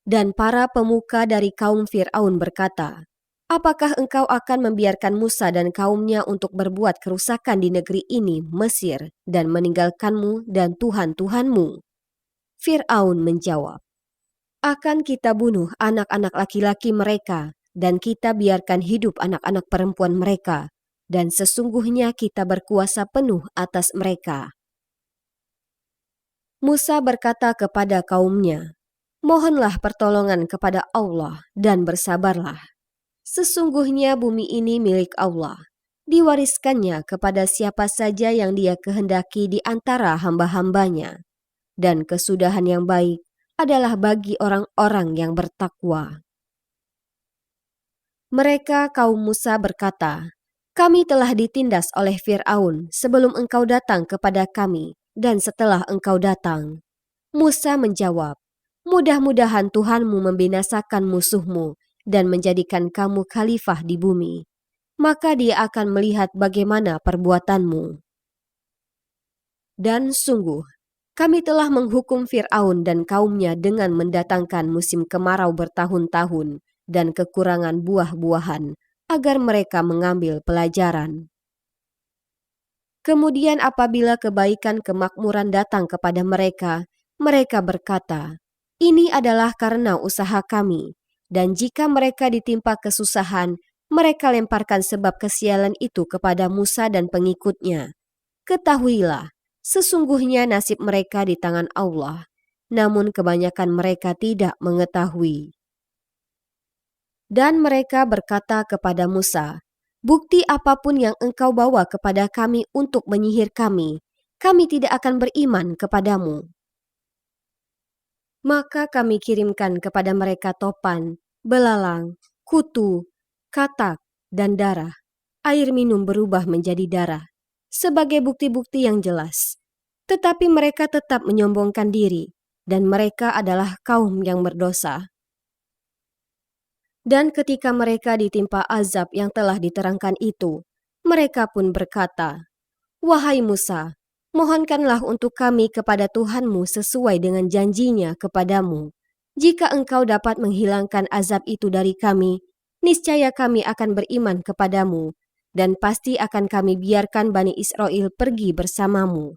Dan para pemuka dari kaum Fir'aun berkata, "Apakah engkau akan membiarkan Musa dan kaumnya untuk berbuat kerusakan di negeri ini, Mesir, dan meninggalkanmu dan Tuhan-Tuhanmu?" Fir'aun menjawab, "Akan kita bunuh anak-anak laki-laki mereka, dan kita biarkan hidup anak-anak perempuan mereka, dan sesungguhnya kita berkuasa penuh atas mereka." Musa berkata kepada kaumnya, "Mohonlah pertolongan kepada Allah dan bersabarlah. Sesungguhnya bumi ini milik Allah, diwariskannya kepada siapa saja yang Dia kehendaki di antara hamba-hambanya, dan kesudahan yang baik adalah bagi orang-orang yang bertakwa." Mereka kaum Musa berkata, "Kami telah ditindas oleh Fir'aun sebelum engkau datang kepada kami dan setelah engkau datang." Musa menjawab, "Mudah-mudahan Tuhanmu membinasakan musuhmu dan menjadikan kamu khalifah di bumi. Maka Dia akan melihat bagaimana perbuatanmu. Dan sungguh, kami telah menghukum Fir'aun dan kaumnya dengan mendatangkan musim kemarau bertahun-tahun dan kekurangan buah-buahan, agar mereka mengambil pelajaran. Kemudian apabila kebaikan kemakmuran datang kepada mereka, mereka berkata, 'Ini adalah karena usaha kami,' dan jika mereka ditimpa kesusahan, mereka lemparkan sebab kesialan itu kepada Musa dan pengikutnya. Ketahuilah, sesungguhnya nasib mereka di tangan Allah, namun kebanyakan mereka tidak mengetahui. Dan mereka berkata kepada Musa, "Bukti apapun yang engkau bawa kepada kami untuk menyihir kami tidak akan beriman kepadamu." Maka kami kirimkan kepada mereka topan, belalang, kutu, katak, dan darah. Air minum berubah menjadi darah, sebagai bukti-bukti yang jelas. Tetapi mereka tetap menyombongkan diri, dan mereka adalah kaum yang berdosa. Dan ketika mereka ditimpa azab yang telah diterangkan itu, mereka pun berkata, "Wahai Musa, mohonkanlah untuk kami kepada Tuhanmu sesuai dengan janjinya kepadamu. Jika engkau dapat menghilangkan azab itu dari kami, niscaya kami akan beriman kepadamu, dan pasti akan kami biarkan Bani Israel pergi bersamamu."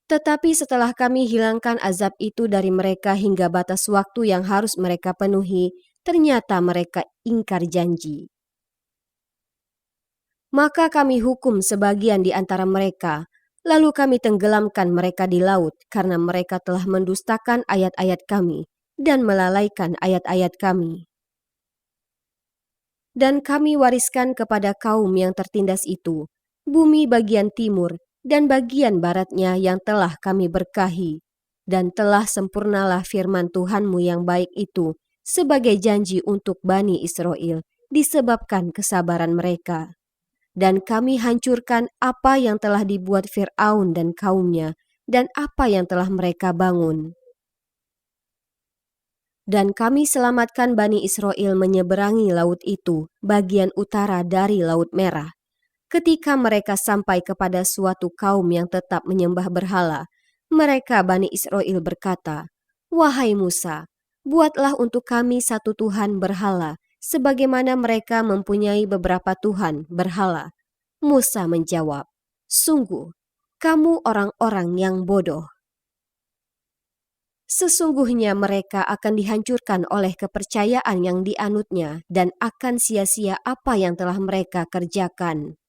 Tetapi setelah kami hilangkan azab itu dari mereka hingga batas waktu yang harus mereka penuhi, ternyata mereka ingkar janji. Maka kami hukum sebagian di antara mereka, lalu kami tenggelamkan mereka di laut karena mereka telah mendustakan ayat-ayat kami dan melalaikan ayat-ayat kami. Dan kami wariskan kepada kaum yang tertindas itu, bumi bagian timur dan bagian baratnya yang telah kami berkahi, dan telah sempurnalah firman Tuhanmu yang baik itu sebagai janji untuk Bani Israel disebabkan kesabaran mereka. Dan kami hancurkan apa yang telah dibuat Fir'aun dan kaumnya, dan apa yang telah mereka bangun. Dan kami selamatkan Bani Israel menyeberangi laut itu, bagian utara dari Laut Merah. Ketika mereka sampai kepada suatu kaum yang tetap menyembah berhala, mereka Bani Israel berkata, "Wahai Musa, buatlah untuk kami satu Tuhan berhala, sebagaimana mereka mempunyai beberapa Tuhan berhala." Musa menjawab, "Sungguh, kamu orang-orang yang bodoh. Sesungguhnya mereka akan dihancurkan oleh kepercayaan yang dianutnya dan akan sia-sia apa yang telah mereka kerjakan."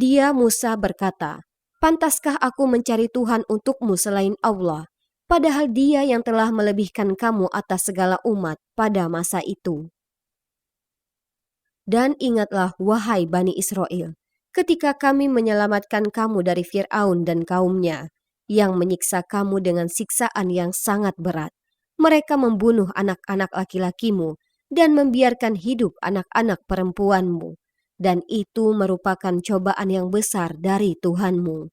Dia Musa berkata, "Pantaskah aku mencari Tuhan untukmu selain Allah, padahal Dia yang telah melebihkan kamu atas segala umat pada masa itu?" Dan ingatlah, wahai Bani Israel, ketika kami menyelamatkan kamu dari Fir'aun dan kaumnya, yang menyiksa kamu dengan siksaan yang sangat berat. Mereka membunuh anak-anak laki-lakimu dan membiarkan hidup anak-anak perempuanmu, dan itu merupakan cobaan yang besar dari Tuhanmu.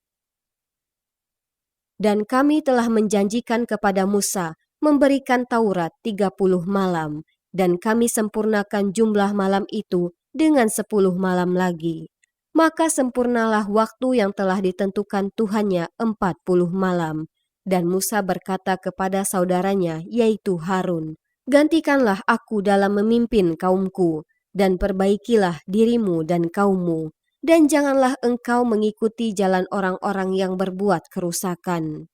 Dan kami telah menjanjikan kepada Musa memberikan Taurat 30 malam, dan kami sempurnakan jumlah malam itu dengan 10 malam lagi. Maka sempurnalah waktu yang telah ditentukan Tuhannya 40 malam. Dan Musa berkata kepada saudaranya, yaitu Harun, "Gantikanlah aku dalam memimpin kaumku, dan perbaikilah dirimu dan kaummu, dan janganlah engkau mengikuti jalan orang-orang yang berbuat kerusakan."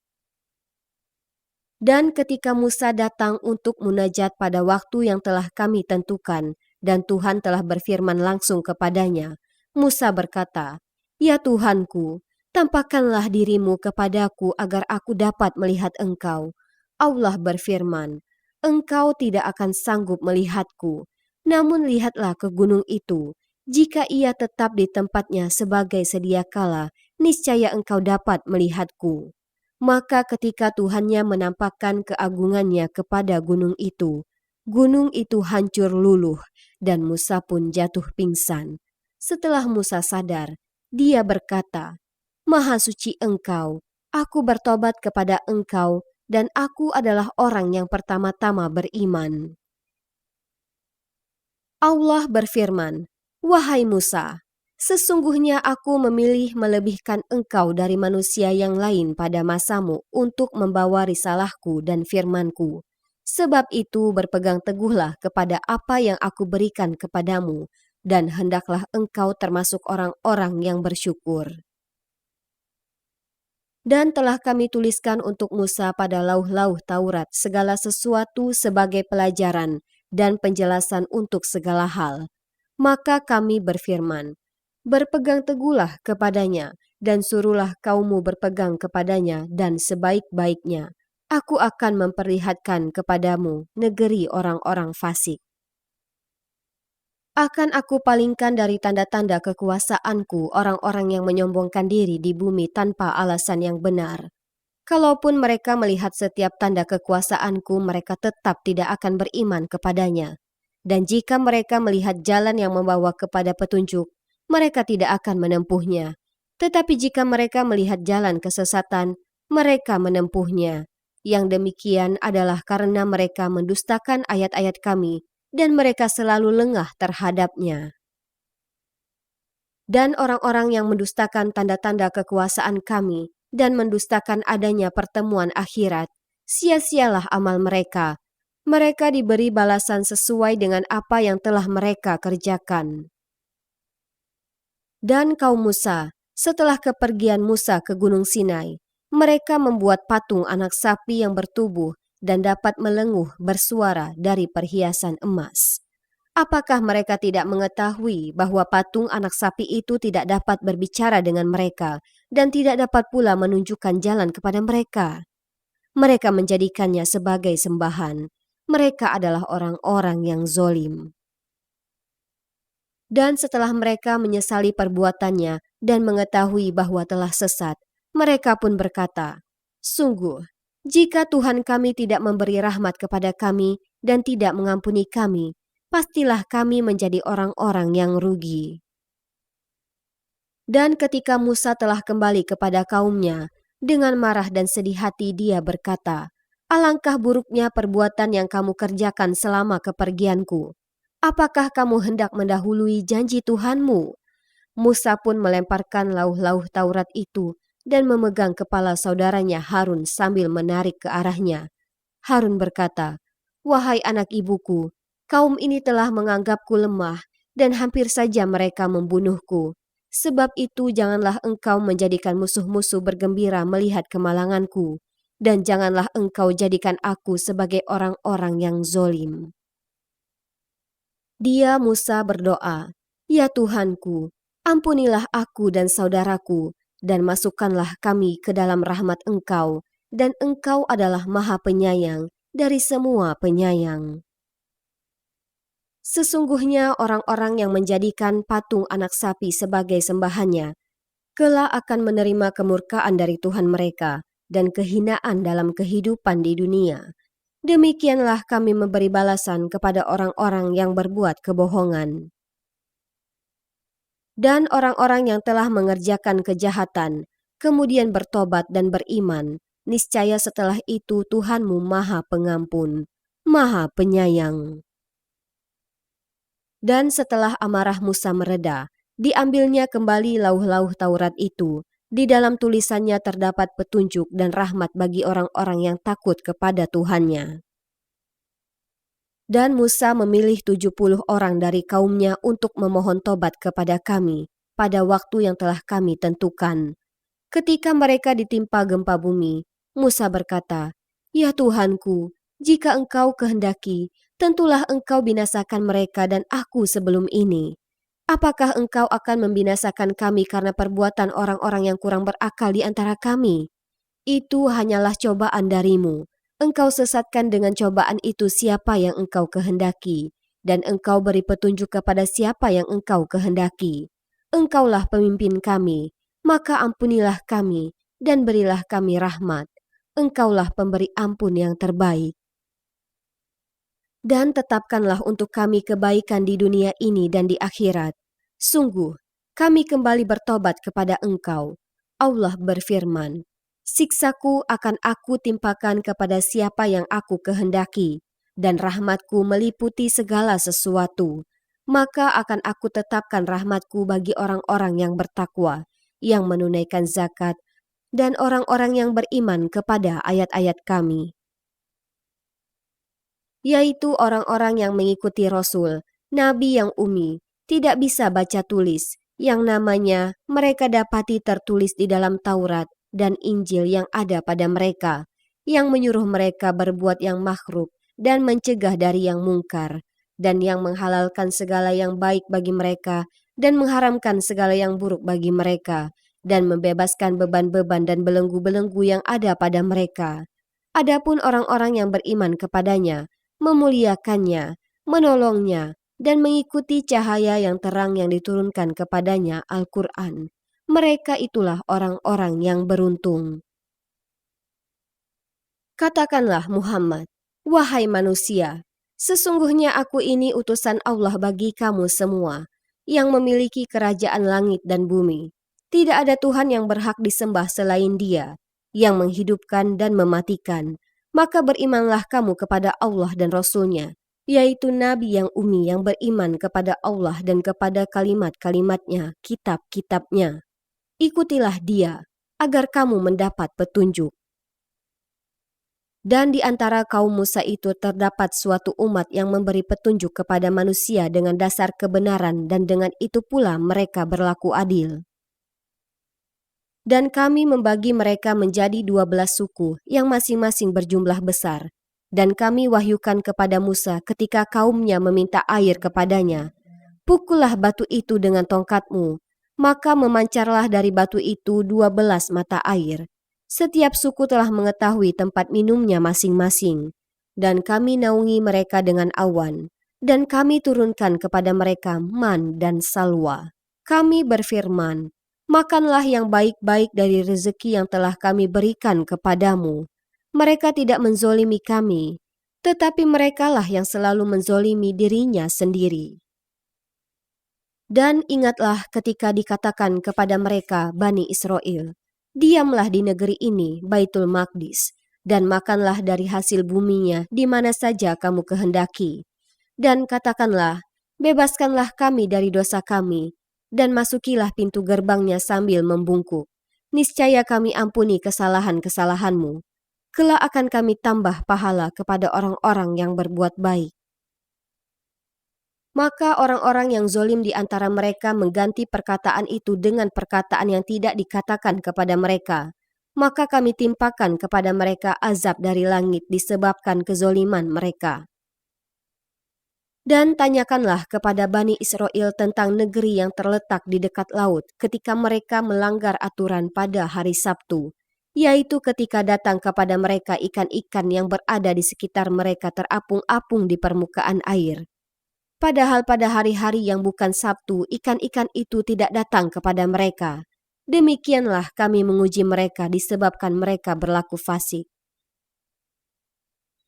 Dan ketika Musa datang untuk munajat pada waktu yang telah kami tentukan, dan Tuhan telah berfirman langsung kepadanya, Musa berkata, "Ya Tuhanku, tampakkanlah dirimu kepadaku agar aku dapat melihat engkau." Allah berfirman, "Engkau tidak akan sanggup melihatku, namun lihatlah ke gunung itu. Jika ia tetap di tempatnya sebagai sedia kala, niscaya engkau dapat melihatku." Maka ketika Tuhannya menampakkan keagungannya kepada gunung itu hancur luluh dan Musa pun jatuh pingsan. Setelah Musa sadar, dia berkata, "Maha suci engkau, aku bertobat kepada engkau dan aku adalah orang yang pertama-tama beriman." Allah berfirman, "Wahai Musa, sesungguhnya aku memilih melebihkan engkau dari manusia yang lain pada masamu untuk membawa risalahku dan firmanku. Sebab itu berpegang teguhlah kepada apa yang aku berikan kepadamu, dan hendaklah engkau termasuk orang-orang yang bersyukur." Dan telah kami tuliskan untuk Musa pada lauh-lauh Taurat segala sesuatu sebagai pelajaran, dan penjelasan untuk segala hal. Maka kami berfirman, berpegang teguhlah kepadanya, dan suruhlah kaummu berpegang kepadanya, dan sebaik-baiknya aku akan memperlihatkan kepadamu negeri orang-orang fasik. Akan aku palingkan dari tanda-tanda kekuasaanku orang-orang yang menyombongkan diri di bumi tanpa alasan yang benar. Kalaupun mereka melihat setiap tanda kekuasaanku, mereka tetap tidak akan beriman kepadanya. Dan jika mereka melihat jalan yang membawa kepada petunjuk, mereka tidak akan menempuhnya. Tetapi jika mereka melihat jalan kesesatan, mereka menempuhnya. Yang demikian adalah karena mereka mendustakan ayat-ayat kami, dan mereka selalu lengah terhadapnya. Dan orang-orang yang mendustakan tanda-tanda kekuasaan kami dan mendustakan adanya pertemuan akhirat, sia-sialah amal mereka. Mereka diberi balasan sesuai dengan apa yang telah mereka kerjakan. Dan kaum Musa, setelah kepergian Musa ke Gunung Sinai, mereka membuat patung anak sapi yang bertubuh dan dapat melenguh bersuara dari perhiasan emas. Apakah mereka tidak mengetahui bahwa patung anak sapi itu tidak dapat berbicara dengan mereka dan tidak dapat pula menunjukkan jalan kepada mereka? Mereka menjadikannya sebagai sembahan. Mereka adalah orang-orang yang zolim. Dan setelah mereka menyesali perbuatannya dan mengetahui bahwa telah sesat, mereka pun berkata, sungguh, jika Tuhan kami tidak memberi rahmat kepada kami dan tidak mengampuni kami, pastilah kami menjadi orang-orang yang rugi. Dan ketika Musa telah kembali kepada kaumnya, dengan marah dan sedih hati dia berkata, alangkah buruknya perbuatan yang kamu kerjakan selama kepergianku. Apakah kamu hendak mendahului janji Tuhanmu? Musa pun melemparkan lauh-lauh Taurat itu dan memegang kepala saudaranya Harun sambil menarik ke arahnya. Harun berkata, wahai anak ibuku, kaum ini telah menganggapku lemah dan hampir saja mereka membunuhku. Sebab itu janganlah engkau menjadikan musuh-musuh bergembira melihat kemalanganku, dan janganlah engkau jadikan aku sebagai orang-orang yang zolim. Dia Musa berdoa, ya Tuhanku, ampunilah aku dan saudaraku, dan masukkanlah kami ke dalam rahmat Engkau, dan Engkau adalah Maha Penyayang dari semua penyayang. Sesungguhnya orang-orang yang menjadikan patung anak sapi sebagai sembahannya, kelak akan menerima kemurkaan dari Tuhan mereka dan kehinaan dalam kehidupan di dunia. Demikianlah kami memberi balasan kepada orang-orang yang berbuat kebohongan. Dan orang-orang yang telah mengerjakan kejahatan, kemudian bertobat dan beriman, niscaya setelah itu Tuhanmu Maha Pengampun, Maha Penyayang. Dan setelah amarah Musa mereda, diambilnya kembali lauh-lauh Taurat itu. Di dalam tulisannya terdapat petunjuk dan rahmat bagi orang-orang yang takut kepada Tuhannya. Dan Musa memilih 70 orang dari kaumnya untuk memohon tobat kepada kami pada waktu yang telah kami tentukan. Ketika mereka ditimpa gempa bumi, Musa berkata, ya Tuhanku, jika engkau kehendaki, tentulah engkau binasakan mereka dan aku sebelum ini. Apakah engkau akan membinasakan kami karena perbuatan orang-orang yang kurang berakal di antara kami? Itu hanyalah cobaan darimu. Engkau sesatkan dengan cobaan itu siapa yang engkau kehendaki, dan engkau beri petunjuk kepada siapa yang engkau kehendaki. Engkaulah pemimpin kami, maka ampunilah kami, dan berilah kami rahmat. Engkaulah pemberi ampun yang terbaik. Dan tetapkanlah untuk kami kebaikan di dunia ini dan di akhirat. Sungguh, kami kembali bertobat kepada Engkau. Allah berfirman, siksaku akan aku timpakan kepada siapa yang aku kehendaki, dan rahmatku meliputi segala sesuatu. Maka akan aku tetapkan rahmatku bagi orang-orang yang bertakwa, yang menunaikan zakat, dan orang-orang yang beriman kepada ayat-ayat kami. Yaitu orang-orang yang mengikuti Rasul, Nabi yang ummi, tidak bisa baca tulis, yang namanya mereka dapati tertulis di dalam Taurat dan Injil yang ada pada mereka, yang menyuruh mereka berbuat yang makruh dan mencegah dari yang mungkar, dan yang menghalalkan segala yang baik bagi mereka, dan mengharamkan segala yang buruk bagi mereka, dan membebaskan beban-beban dan belenggu-belenggu yang ada pada mereka. Adapun orang-orang yang beriman kepadanya, memuliakannya, menolongnya, dan mengikuti cahaya yang terang yang diturunkan kepadanya Al-Quran, mereka itulah orang-orang yang beruntung. Katakanlah Muhammad, wahai manusia, sesungguhnya aku ini utusan Allah bagi kamu semua, yang memiliki kerajaan langit dan bumi. Tidak ada Tuhan yang berhak disembah selain Dia, yang menghidupkan dan mematikan. Maka berimanlah kamu kepada Allah dan Rasul-Nya, yaitu Nabi yang ummi yang beriman kepada Allah dan kepada kalimat-kalimatnya, kitab-kitabnya. Ikutilah Dia, agar kamu mendapat petunjuk. Dan di antara kaum Musa itu terdapat suatu umat yang memberi petunjuk kepada manusia dengan dasar kebenaran, dan dengan itu pula mereka berlaku adil. Dan kami membagi mereka menjadi 12 suku yang masing-masing berjumlah besar. Dan kami wahyukan kepada Musa ketika kaumnya meminta air kepadanya, pukullah batu itu dengan tongkatmu, maka memancarlah dari batu itu 12 mata air. Setiap suku telah mengetahui tempat minumnya masing-masing. Dan kami naungi mereka dengan awan, dan kami turunkan kepada mereka man dan salwa. Kami berfirman, makanlah yang baik-baik dari rezeki yang telah kami berikan kepadamu. Mereka tidak menzolimi kami, tetapi merekalah yang selalu menzolimi dirinya sendiri. Dan ingatlah ketika dikatakan kepada mereka Bani Israel, diamlah di negeri ini, Baitul Maqdis, dan makanlah dari hasil buminya di mana saja kamu kehendaki. Dan katakanlah, bebaskanlah kami dari dosa kami, dan masukilah pintu gerbangnya sambil membungkuk. Niscaya kami ampuni kesalahan-kesalahanmu. Kelak akan kami tambah pahala kepada orang-orang yang berbuat baik. Maka orang-orang yang zolim di antara mereka mengganti perkataan itu dengan perkataan yang tidak dikatakan kepada mereka. Maka kami timpakan kepada mereka azab dari langit disebabkan kezoliman mereka. Dan tanyakanlah kepada Bani Israel tentang negeri yang terletak di dekat laut ketika mereka melanggar aturan pada hari Sabtu, yaitu ketika datang kepada mereka ikan-ikan yang berada di sekitar mereka terapung-apung di permukaan air. Padahal pada hari-hari yang bukan Sabtu, ikan-ikan itu tidak datang kepada mereka. Demikianlah kami menguji mereka disebabkan mereka berlaku fasik.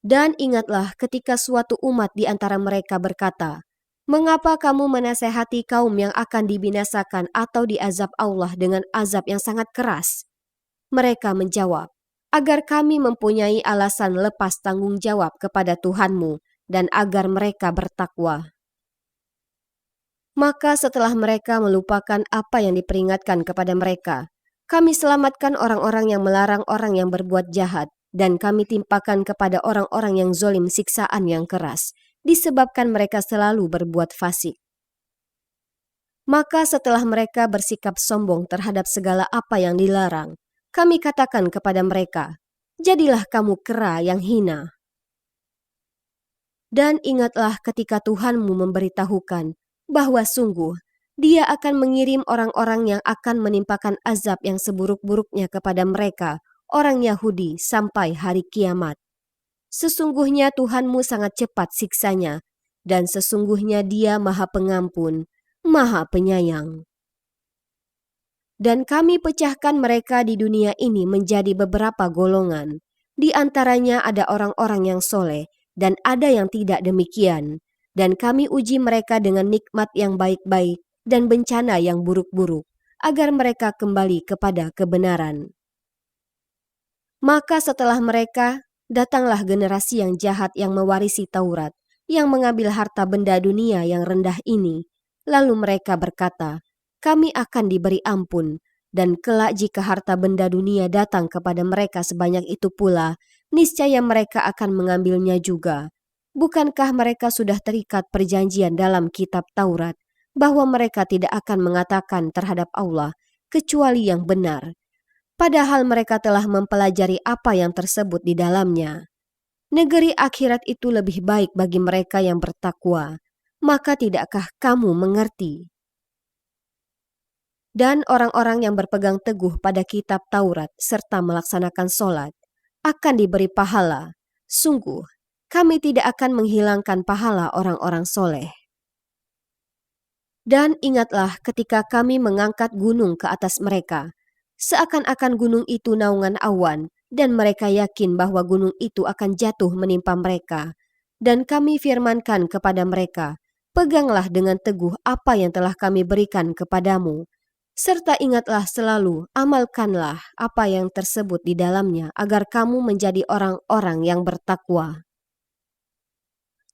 Dan ingatlah ketika suatu umat di antara mereka berkata, mengapa kamu menasehati kaum yang akan dibinasakan atau diazab Allah dengan azab yang sangat keras? Mereka menjawab, agar kami mempunyai alasan lepas tanggung jawab kepada Tuhanmu dan agar mereka bertakwa. Maka setelah mereka melupakan apa yang diperingatkan kepada mereka, kami selamatkan orang-orang yang melarang orang yang berbuat jahat, dan kami timpakan kepada orang-orang yang zolim siksaan yang keras, disebabkan mereka selalu berbuat fasik. Maka setelah mereka bersikap sombong terhadap segala apa yang dilarang, kami katakan kepada mereka, jadilah kamu kera yang hina. Dan ingatlah ketika Tuhanmu memberitahukan bahwa sungguh Dia akan mengirim orang-orang yang akan menimpakan azab yang seburuk-buruknya kepada mereka, orang Yahudi, sampai hari kiamat. Sesungguhnya Tuhanmu sangat cepat siksanya, dan sesungguhnya Dia Maha Pengampun, Maha Penyayang. Dan kami pecahkan mereka di dunia ini menjadi beberapa golongan. Di antaranya ada orang-orang yang soleh, dan ada yang tidak demikian. Dan kami uji mereka dengan nikmat yang baik-baik dan bencana yang buruk-buruk, agar mereka kembali kepada kebenaran. Maka setelah mereka, datanglah generasi yang jahat yang mewarisi Taurat, yang mengambil harta benda dunia yang rendah ini. Lalu mereka berkata, kami akan diberi ampun, dan kelak jika harta benda dunia datang kepada mereka sebanyak itu pula, niscaya mereka akan mengambilnya juga. Bukankah mereka sudah terikat perjanjian dalam kitab Taurat, bahwa mereka tidak akan mengatakan terhadap Allah, kecuali yang benar, padahal mereka telah mempelajari apa yang tersebut di dalamnya. Negeri akhirat itu lebih baik bagi mereka yang bertakwa. Maka tidakkah kamu mengerti? Dan orang-orang yang berpegang teguh pada kitab Taurat serta melaksanakan sholat akan diberi pahala. Sungguh, kami tidak akan menghilangkan pahala orang-orang soleh. Dan ingatlah ketika kami mengangkat gunung ke atas mereka, seakan-akan gunung itu naungan awan, dan mereka yakin bahwa gunung itu akan jatuh menimpa mereka. Dan kami firmankan kepada mereka, peganglah dengan teguh apa yang telah kami berikan kepadamu, serta ingatlah selalu, amalkanlah apa yang tersebut di dalamnya, agar kamu menjadi orang-orang yang bertakwa.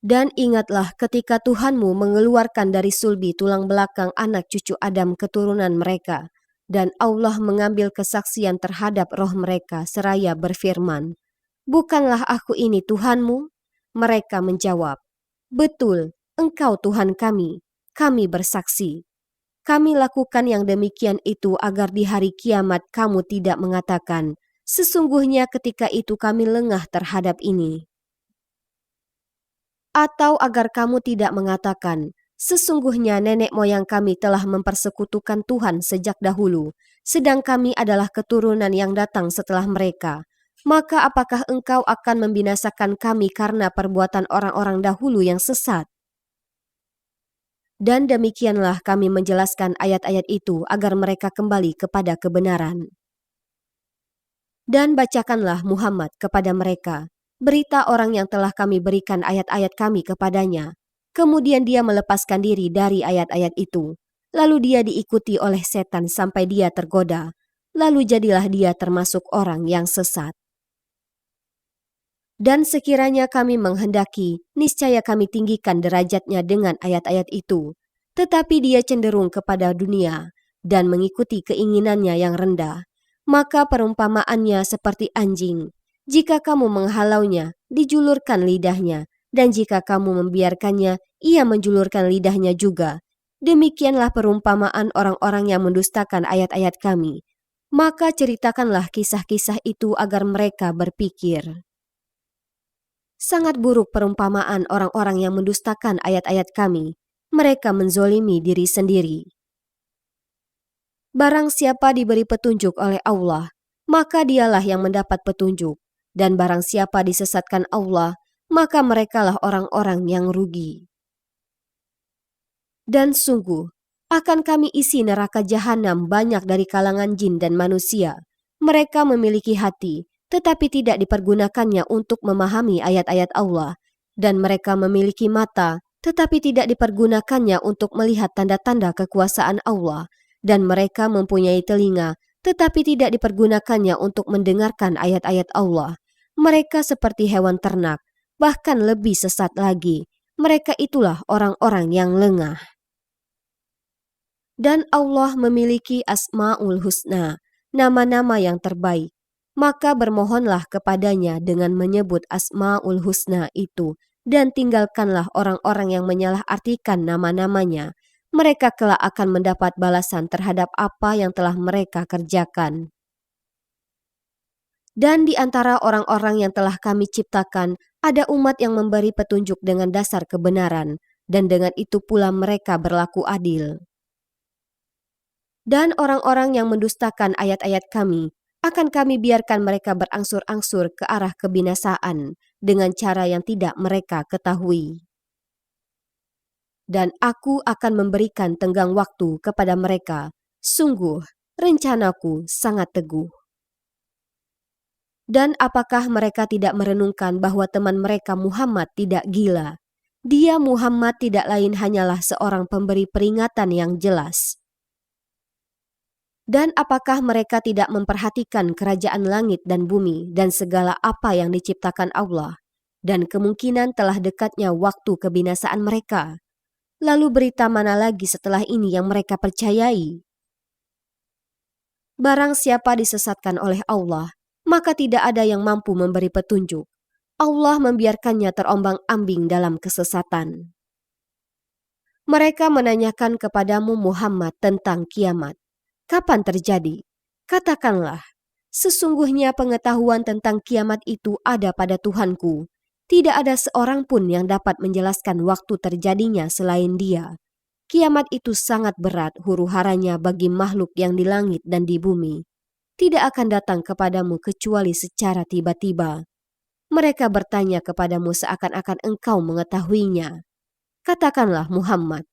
Dan ingatlah ketika Tuhanmu mengeluarkan dari sulbi tulang belakang anak cucu Adam keturunan mereka, dan Allah mengambil kesaksian terhadap roh mereka seraya berfirman, "Bukanlah aku ini Tuhanmu?" Mereka menjawab, "Betul, Engkau Tuhan kami bersaksi." Kami lakukan yang demikian itu agar di hari kiamat kamu tidak mengatakan, "Sesungguhnya ketika itu kami lengah terhadap ini." Atau agar kamu tidak mengatakan, sesungguhnya nenek moyang kami telah mempersekutukan Tuhan sejak dahulu, sedang kami adalah keturunan yang datang setelah mereka. Maka apakah engkau akan membinasakan kami karena perbuatan orang-orang dahulu yang sesat? Dan demikianlah kami menjelaskan ayat-ayat itu agar mereka kembali kepada kebenaran. Dan bacakanlah Muhammad kepada mereka berita orang yang telah kami berikan ayat-ayat kami kepadanya. Kemudian dia melepaskan diri dari ayat-ayat itu. Lalu dia diikuti oleh setan sampai dia tergoda. Lalu jadilah dia termasuk orang yang sesat. Dan sekiranya kami menghendaki, niscaya kami tinggikan derajatnya dengan ayat-ayat itu. Tetapi dia cenderung kepada dunia dan mengikuti keinginannya yang rendah. Maka perumpamaannya seperti anjing. Jika kamu menghalaunya, dijulurkan lidahnya, dan jika kamu membiarkannya, ia menjulurkan lidahnya juga. Demikianlah perumpamaan orang-orang yang mendustakan ayat-ayat kami. Maka ceritakanlah kisah-kisah itu agar mereka berpikir. Sangat buruk perumpamaan orang-orang yang mendustakan ayat-ayat kami. Mereka menzolimi diri sendiri. Barang siapa diberi petunjuk oleh Allah, maka dialah yang mendapat petunjuk. Dan barang siapa disesatkan Allah, maka merekalah orang-orang yang rugi. Dan sungguh, akan kami isi neraka jahanam banyak dari kalangan jin dan manusia. Mereka memiliki hati, tetapi tidak dipergunakannya untuk memahami ayat-ayat Allah. Dan mereka memiliki mata, tetapi tidak dipergunakannya untuk melihat tanda-tanda kekuasaan Allah. Dan mereka mempunyai telinga, tetapi tidak dipergunakannya untuk mendengarkan ayat-ayat Allah. Mereka seperti hewan ternak, bahkan lebih sesat lagi. Mereka itulah orang-orang yang lengah. Dan Allah memiliki Asma'ul Husna, nama-nama yang terbaik. Maka bermohonlah kepadanya dengan menyebut Asma'ul Husna itu, dan tinggalkanlah orang-orang yang menyalahartikan nama-namanya. Mereka kelak akan mendapat balasan terhadap apa yang telah mereka kerjakan. Dan di antara orang-orang yang telah kami ciptakan, ada umat yang memberi petunjuk dengan dasar kebenaran, dan dengan itu pula mereka berlaku adil. Dan orang-orang yang mendustakan ayat-ayat kami, akan kami biarkan mereka berangsur-angsur ke arah kebinasaan dengan cara yang tidak mereka ketahui. Dan aku akan memberikan tenggang waktu kepada mereka. Sungguh, rencanaku sangat teguh. Dan apakah mereka tidak merenungkan bahwa teman mereka Muhammad tidak gila? Dia Muhammad tidak lain hanyalah seorang pemberi peringatan yang jelas. Dan apakah mereka tidak memperhatikan kerajaan langit dan bumi dan segala apa yang diciptakan Allah? Dan kemungkinan telah dekatnya waktu kebinasaan mereka. Lalu berita mana lagi setelah ini yang mereka percayai? Barang siapa disesatkan oleh Allah, maka tidak ada yang mampu memberi petunjuk. Allah membiarkannya terombang-ambing dalam kesesatan. Mereka menanyakan kepadamu Muhammad tentang kiamat. Kapan terjadi? Katakanlah, sesungguhnya pengetahuan tentang kiamat itu ada pada Tuhanku, Tidak ada seorang pun yang dapat menjelaskan waktu terjadinya selain Dia. Kiamat itu sangat berat huru-haranya bagi makhluk yang di langit dan di bumi. Tidak akan datang kepadamu kecuali secara tiba-tiba. Mereka bertanya kepadamu seakan-akan engkau mengetahuinya. Katakanlah Muhammad,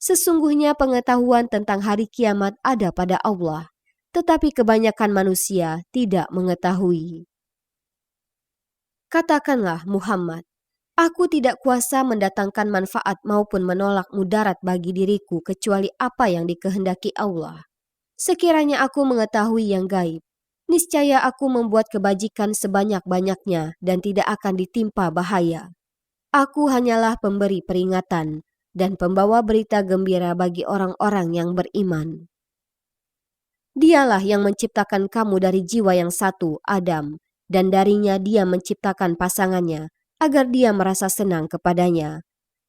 sesungguhnya pengetahuan tentang hari kiamat ada pada Allah, tetapi kebanyakan manusia tidak mengetahui. Katakanlah Muhammad, aku tidak kuasa mendatangkan manfaat maupun menolak mudarat bagi diriku kecuali apa yang dikehendaki Allah. Sekiranya aku mengetahui yang gaib, niscaya aku membuat kebajikan sebanyak-banyaknya dan tidak akan ditimpa bahaya. Aku hanyalah pemberi peringatan dan pembawa berita gembira bagi orang-orang yang beriman. Dialah yang menciptakan kamu dari jiwa yang satu, Adam, dan darinya Dia menciptakan pasangannya agar Dia merasa senang kepadanya.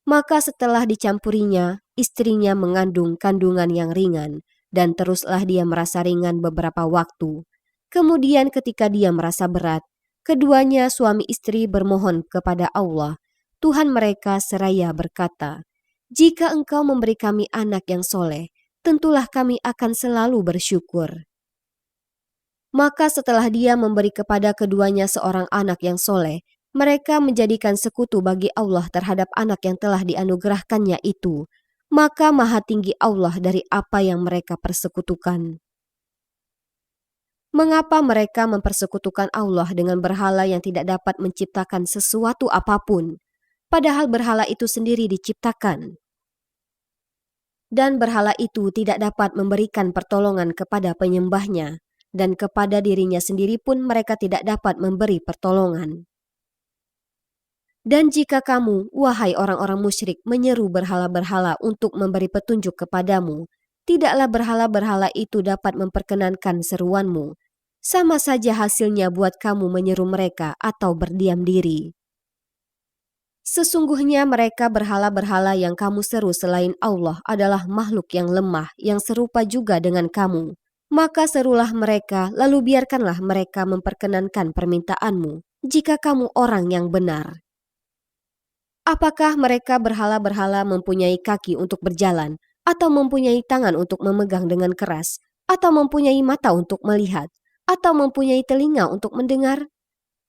Maka setelah dicampurinya, istrinya mengandung kandungan yang ringan, dan teruslah dia merasa ringan beberapa waktu. Kemudian ketika dia merasa berat, keduanya suami istri bermohon kepada Allah, Tuhan mereka seraya berkata, "Jika Engkau memberi kami anak yang soleh, tentulah kami akan selalu bersyukur." Maka setelah dia memberi kepada keduanya seorang anak yang soleh, mereka menjadikan sekutu bagi Allah terhadap anak yang telah dianugerahkannya itu. Maka maha tinggi Allah dari apa yang mereka persekutukan. Mengapa mereka mempersekutukan Allah dengan berhala yang tidak dapat menciptakan sesuatu apapun, padahal berhala itu sendiri diciptakan? Dan berhala itu tidak dapat memberikan pertolongan kepada penyembahnya, dan kepada dirinya sendiri pun mereka tidak dapat memberi pertolongan. Dan jika kamu, wahai orang-orang musyrik, menyeru berhala-berhala untuk memberi petunjuk kepadamu, tidaklah berhala-berhala itu dapat memperkenankan seruanmu. Sama saja hasilnya buat kamu menyeru mereka atau berdiam diri. Sesungguhnya mereka berhala-berhala yang kamu seru selain Allah adalah makhluk yang lemah yang serupa juga dengan kamu. Maka serulah mereka, lalu biarkanlah mereka memperkenankan permintaanmu, jika kamu orang yang benar. Apakah mereka berhala-berhala mempunyai kaki untuk berjalan, atau mempunyai tangan untuk memegang dengan keras, atau mempunyai mata untuk melihat, atau mempunyai telinga untuk mendengar?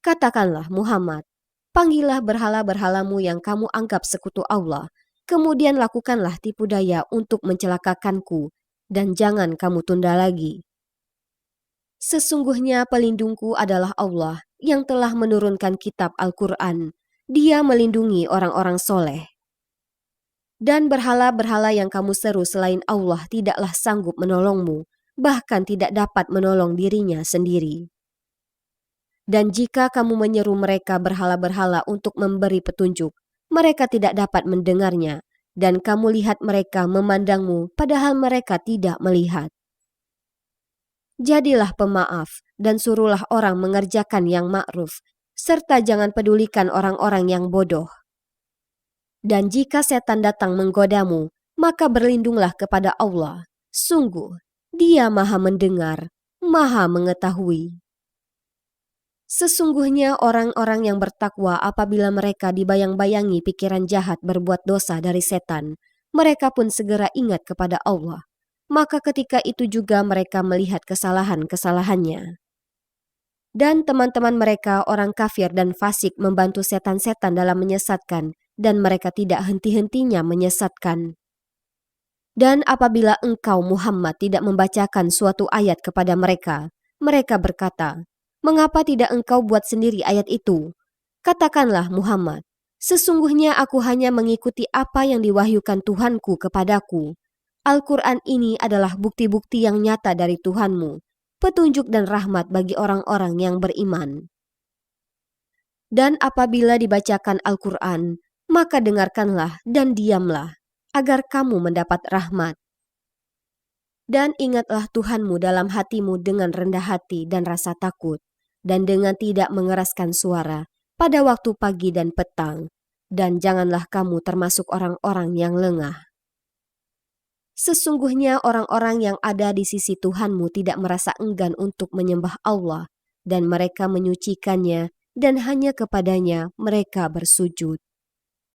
Katakanlah Muhammad, panggillah berhala-berhalamu yang kamu anggap sekutu Allah, kemudian lakukanlah tipu daya untuk mencelakakanku, dan jangan kamu tunda lagi. Sesungguhnya pelindungku adalah Allah yang telah menurunkan kitab Al-Quran. Dia melindungi orang-orang soleh. Dan berhala-berhala yang kamu seru selain Allah tidaklah sanggup menolongmu, bahkan tidak dapat menolong dirinya sendiri. Dan jika kamu menyeru mereka berhala-berhala untuk memberi petunjuk, mereka tidak dapat mendengarnya, dan kamu lihat mereka memandangmu padahal mereka tidak melihat. Jadilah pemaaf dan suruhlah orang mengerjakan yang ma'ruf, serta jangan pedulikan orang-orang yang bodoh. Dan jika setan datang menggodamu, maka berlindunglah kepada Allah. Sungguh, Dia maha mendengar, maha mengetahui. Sesungguhnya orang-orang yang bertakwa apabila mereka dibayang-bayangi pikiran jahat berbuat dosa dari setan, mereka pun segera ingat kepada Allah. Maka ketika itu juga mereka melihat kesalahan-kesalahannya. Dan teman-teman mereka orang kafir dan fasik membantu setan-setan dalam menyesatkan, dan mereka tidak henti-hentinya menyesatkan. Dan apabila engkau Muhammad tidak membacakan suatu ayat kepada mereka, mereka berkata, "Mengapa tidak engkau buat sendiri ayat itu?" Katakanlah Muhammad, sesungguhnya aku hanya mengikuti apa yang diwahyukan Tuhanku kepadaku. Al-Quran ini adalah bukti-bukti yang nyata dari Tuhanmu, petunjuk dan rahmat bagi orang-orang yang beriman. Dan apabila dibacakan Al-Quran, maka dengarkanlah dan diamlah, agar kamu mendapat rahmat. Dan ingatlah Tuhanmu dalam hatimu dengan rendah hati dan rasa takut, dan dengan tidak mengeraskan suara pada waktu pagi dan petang, dan janganlah kamu termasuk orang-orang yang lengah. Sesungguhnya orang-orang yang ada di sisi Tuhanmu tidak merasa enggan untuk menyembah Allah, dan mereka menyucikannya dan hanya kepadanya mereka bersujud.